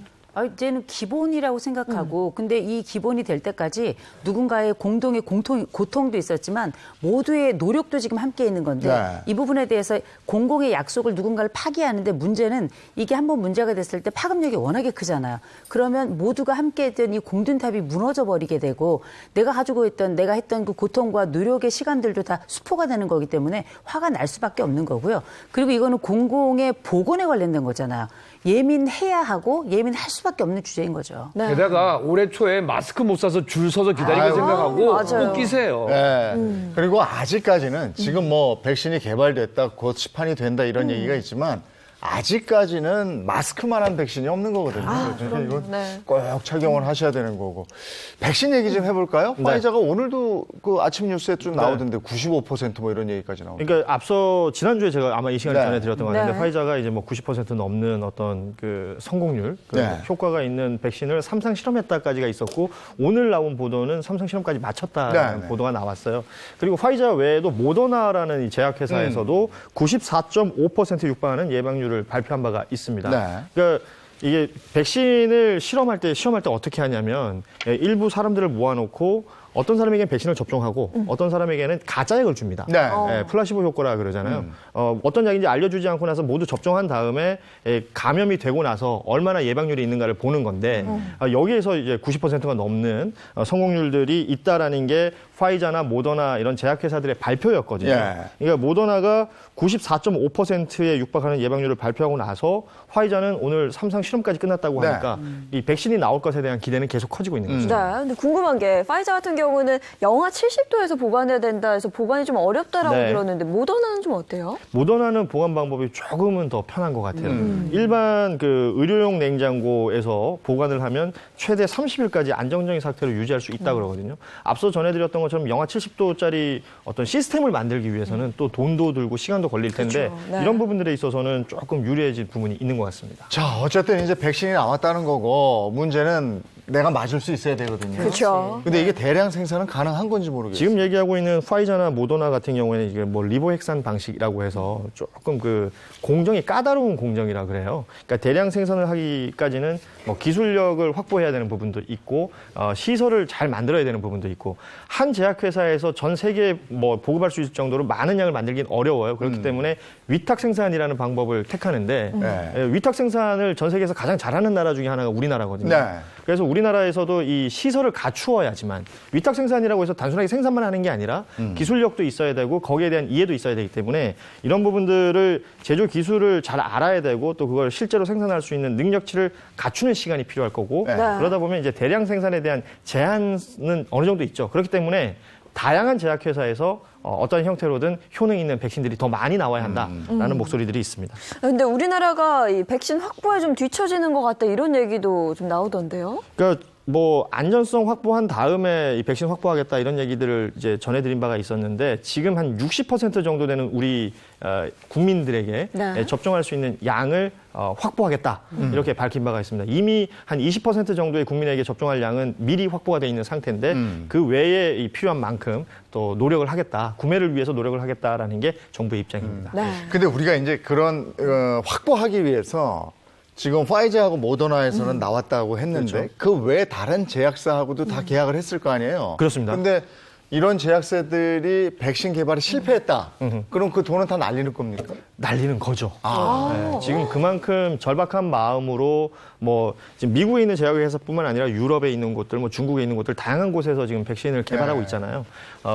이제는 기본이라고 생각하고 근데 이 기본이 될 때까지 누군가의 공동의 고통도 있었지만 모두의 노력도 지금 함께 있는 건데 이 부분에 대해서 공공의 약속을 누군가를 파기하는데 문제는 이게 한번 문제가 됐을 때 파급력이 워낙에 크잖아요. 그러면 모두가 함께 했던 이 공든탑이 무너져 버리게 되고 내가 가지고 있던 내가 했던 그 고통과 노력의 시간들도 다 수포가 되는 거기 때문에 화가 날 수밖에 없는 거고요. 그리고 이거는 공공의 보건에 관련된 거잖아요. 예민해야 하고 예민할 수밖에 없는 주제인 거죠. 네. 게다가 올해 초에 마스크 못 사서 줄 서서 기다리고 생각하고 맞아요. 꼭 끼세요. 네. 그리고 아직까지는 지금 뭐 백신이 개발됐다, 곧 시판이 된다 이런 얘기가 있지만 아직까지는 마스크만한 백신이 없는 거거든요. 그래서 이건 꼭 착용을 하셔야 되는 거고. 백신 얘기 좀 해볼까요? 화이자가 오늘도 그 아침 뉴스에 좀 나오던데 95% 이런 얘기까지 나오고. 그러니까 앞서 지난주에 제가 아마 이 시간에 전해드렸던 것 같은데 네. 화이자가 이제 뭐 90% 넘는 어떤 그 성공률, 그 효과가 있는 백신을 3상 실험했다까지가 있었고 오늘 나온 보도는 3상 실험까지 마쳤다는 보도가 나왔어요. 그리고 화이자 외에도 모더나라는 이 제약회사에서도 94.5% 육박하는 예방률을 발표한 바가 있습니다. 그러니까 이게 백신을 실험할 때 어떻게 하냐면 일부 사람들을 모아놓고 어떤 사람에게는 백신을 접종하고 어떤 사람에게는 가짜약을 줍니다. 플라시보 효과라 그러잖아요. 어떤 약인지 알려주지 않고 나서 모두 접종한 다음에 감염이 되고 나서 얼마나 예방률이 있는가를 보는 건데 여기에서 이제 90%가 넘는 성공률들이 있다라는 게 화이자나 모더나 이런 제약회사들의 발표였거든요. 그러니까 모더나가 94.5%에 육박하는 예방률을 발표하고 나서 화이자는 오늘 3상 실험까지 끝났다고 하니까 이 백신이 나올 것에 대한 기대는 계속 커지고 있는 거죠. 네, 근데 궁금한 게 파이자 같은 경우는 영하 70도에서 보관해야 된다 해서 보관이 좀 어렵다라고 들었는데 모더나는 좀 어때요? 모더나는 보관 방법이 조금은 더 편한 것 같아요. 일반 그 의료용 냉장고에서 보관을 하면 최대 30일까지 안정적인 상태로 유지할 수 있다 그러거든요. 앞서 전해드렸던 것처럼 영하 70도짜리 어떤 시스템을 만들기 위해서는 또 돈도 들고 시간도 걸릴 텐데 이런 부분들에 있어서는 조금 유리해진 부분이 있는 것 같습니다. 자, 어쨌든 이제 백신이 나왔다는 거고 문제는 내가 맞을 수 있어야 되거든요. 그렇죠. 근데 이게 대량 생산은 가능한 건지 모르겠어요. 지금 얘기하고 있는 화이자나 모더나 같은 경우에는 이게 뭐 리보핵산 방식이라고 해서 조금 그 공정이 까다로운 공정이라 그래요. 그러니까 대량 생산을 하기까지는 뭐 기술력을 확보해야 되는 부분도 있고 시설을 잘 만들어야 되는 부분도 있고 한 제약회사에서 전 세계에 뭐 보급할 수 있을 정도로 많은 양을 만들긴 어려워요. 그렇기 때문에 위탁 생산이라는 방법을 택하는데 위탁 생산을 전 세계에서 가장 잘하는 나라 중에 하나가 우리나라거든요. 그래서 우리나라에서도 이 시설을 갖추어야지만 위탁 생산이라고 해서 단순하게 생산만 하는 게 아니라 기술력도 있어야 되고 거기에 대한 이해도 있어야 되기 때문에 이런 부분들을 제조 기술을 잘 알아야 되고 또 그걸 실제로 생산할 수 있는 능력치를 갖추는 시간이 필요할 거고 그러다 보면 이제 대량 생산에 대한 제한은 어느 정도 있죠. 그렇기 때문에 다양한 제약회사에서 어떤 형태로든 효능 있는 백신들이 더 많이 나와야 한다라는 목소리들이 있습니다. 근데 우리나라가 이 백신 확보에 좀 뒤처지는 것 같다 이런 얘기도 좀 나오던데요? 그러니까 뭐 안전성 확보한 다음에 이 백신 확보하겠다 이런 얘기들을 이제 전해드린 바가 있었는데 지금 한 60% 정도 되는 우리 국민들에게 네. 접종할 수 있는 양을 확보하겠다 이렇게 밝힌 바가 있습니다. 이미 한 20% 정도의 국민에게 접종할 양은 미리 확보가 돼 있는 상태인데 그 외에 이 필요한 만큼 또 노력을 하겠다, 구매를 위해서 노력을 하겠다라는 게 정부의 입장입니다. 네. 근데 우리가 이제 그런 확보하기 위해서 지금 파이저하고 모더나에서는 나왔다고 했는데 그렇죠. 그 외 다른 제약사하고도 다 계약을 했을 거 아니에요. 그렇습니다. 근데 이런 제약사들이 백신 개발에 실패했다. 그럼 그 돈은 다 날리는 겁니까? 날리는 거죠. 네, 지금 그만큼 절박한 마음으로 뭐 지금 미국에 있는 제약회사뿐만 아니라 유럽에 있는 곳들, 뭐 중국에 있는 곳들 다양한 곳에서 지금 백신을 개발하고 있잖아요.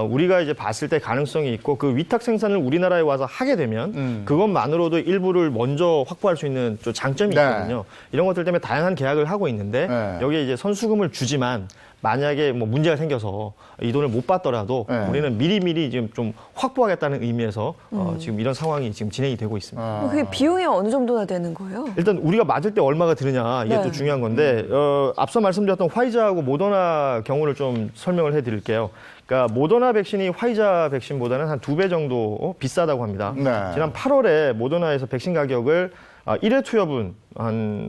우리가 이제 봤을 때 가능성이 있고 그 위탁 생산을 우리나라에 와서 하게 되면 그것만으로도 일부를 먼저 확보할 수 있는 좀 장점이 있거든요. 이런 것들 때문에 다양한 계약을 하고 있는데 여기에 이제 선수금을 주지만 만약에 뭐 문제가 생겨서 이 돈을 못 받더라도 우리는 미리미리 지금 좀 확보하겠다는 의미에서 지금 이런 상황이 지금 진행이 되고 있습니다. 그게 비용이 어느 정도나 되는 거예요? 일단 우리가 맞을 때 얼마가 드느냐 이게 네. 또 중요한 건데 앞서 말씀드렸던 화이자하고 모더나 경우를 좀 설명을 해드릴게요. 그러니까 모더나 백신이 화이자 백신보다는 한 2배 정도 비싸다고 합니다. 네. 지난 8월에 모더나에서 백신 가격을 1회 투여분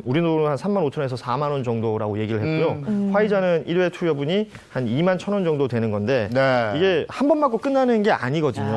우리 돈으로 한 3만 5천에서 4만 원 정도라고 얘기를 했고요. 화이자는 1회 투여분이 한 2만 1천 원 정도 되는 건데 이게 한 번 맞고 끝나는 게 아니거든요.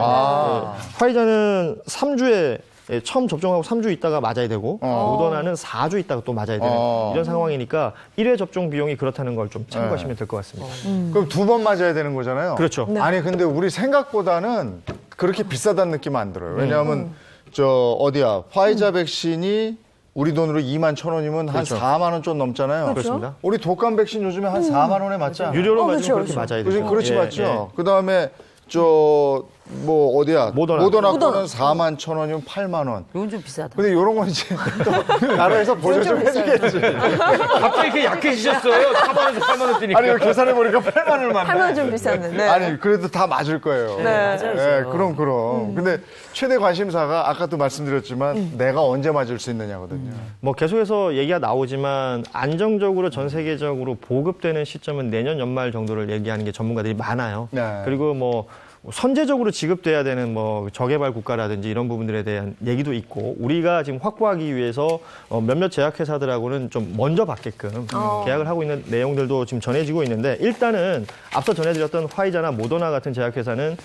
화이자는 3주에 처음 접종하고 3주 있다가 맞아야 되고 모더나는 4주 있다가 또 맞아야 되는 이런 상황이니까 1회 접종 비용이 그렇다는 걸 좀 참고하시면 될 것 같습니다. 그럼 2번 맞아야 되는 거잖아요. 그렇죠. 네. 아니 근데 우리 생각보다는 그렇게 비싸다는 느낌 안 들어요. 왜냐하면 저 어디야 화이자 백신이 우리 돈으로 2만 1천 원이면 한 그렇죠. 4만 원 좀 넘잖아요. 그렇습니다. 우리 독감 백신 요즘에 한 4만 원에 맞지 않아요? 유료로 맞으면 그렇죠, 그렇게 그렇죠. 맞아야 되죠. 그렇지 예, 맞죠. 예. 그다음에 저 뭐 어디야 모더나 거는 모더나. 4만 1천 원이면 8만 원. 이건 좀 비싸다. 근데 이런 건 이제 또 나라에서 보조 좀 해주겠지. 갑자기 이렇게 약해지셨어요. 4만 원에서 8만 원 뛰니까. 아니 계산해 보니까 8만 원을 맞네. 8만 원 좀 비쌌는데. 아니 그래도 다 맞을 거예요. 네. 맞아요. 그럼. 근데 최대 관심사가 아까도 말씀드렸지만 내가 언제 맞을 수 있느냐거든요. 뭐 계속해서 얘기가 나오지만 안정적으로 전 세계적으로 보급되는 시점은 내년 연말 정도를 얘기하는 게 전문가들이 많아요. 네. 그리고 뭐 선제적으로 지급돼야 되는 뭐 저개발 국가라든지 이런 부분들에 대한 얘기도 있고 우리가 지금 확보하기 위해서 몇몇 제약회사들하고는 좀 먼저 받게끔 계약을 하고 있는 내용들도 지금 전해지고 있는데 일단은 앞서 전해드렸던 화이자나 모더나 같은 제약회사는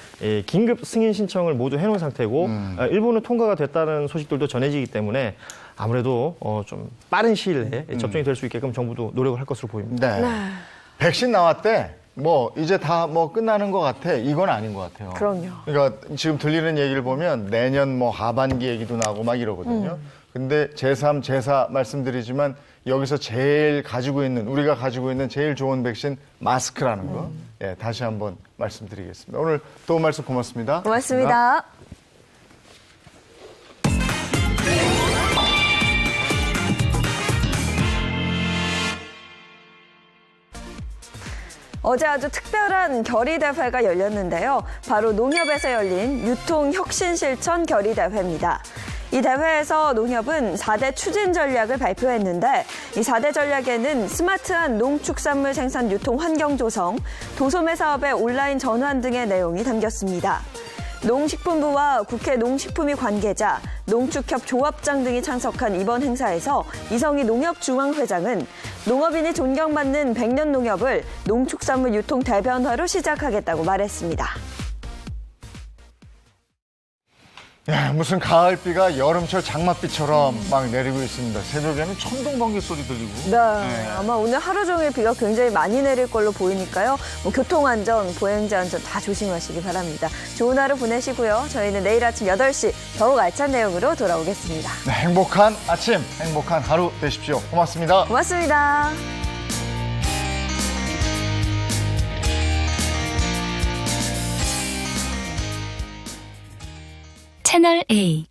긴급 승인 신청을 모두 해놓은 상태고 일부는 통과가 됐다는 소식들도 전해지기 때문에 아무래도 좀 빠른 시일 내에 접종이 될 수 있게끔 정부도 노력을 할 것으로 보입니다. 네. 백신 나왔대. 뭐 이제 다 뭐 끝나는 것 같아. 이건 아닌 것 같아요. 그럼요. 그러니까 지금 들리는 얘기를 보면 내년 뭐 하반기 얘기도 나고 막 이러거든요. 근데 제3, 제4 말씀드리지만 여기서 제일 우리가 가지고 있는 제일 좋은 백신 마스크라는 거. 예, 다시 한번 말씀드리겠습니다. 오늘 도움 말씀 고맙습니다. 고맙습니다. 어제 아주 특별한 결의대회가 열렸는데요. 바로 농협에서 열린 유통혁신실천 결의대회입니다. 이 대회에서 농협은 4대 추진 전략을 발표했는데 이 4대 전략에는 스마트한 농축산물 생산 유통 환경 조성, 도소매 사업의 온라인 전환 등의 내용이 담겼습니다. 농식품부와 국회 농식품위 관계자, 농축협 조합장 등이 참석한 이번 행사에서 이성희 농협중앙회장은 농업인이 존경받는 100년 농협을 농축산물 유통 대변화로 시작하겠다고 말했습니다. 야, 무슨 가을비가 여름철 장맛비처럼 막 내리고 있습니다. 새벽에는 천둥번개 소리 들리고. 네, 아마 오늘 하루 종일 비가 굉장히 많이 내릴 걸로 보이니까요. 뭐 교통안전, 보행자 안전 다 조심하시기 바랍니다. 좋은 하루 보내시고요. 저희는 내일 아침 8시 더욱 알찬 내용으로 돌아오겠습니다. 네, 행복한 아침, 행복한 하루 되십시오. 고맙습니다. 고맙습니다. 채널 A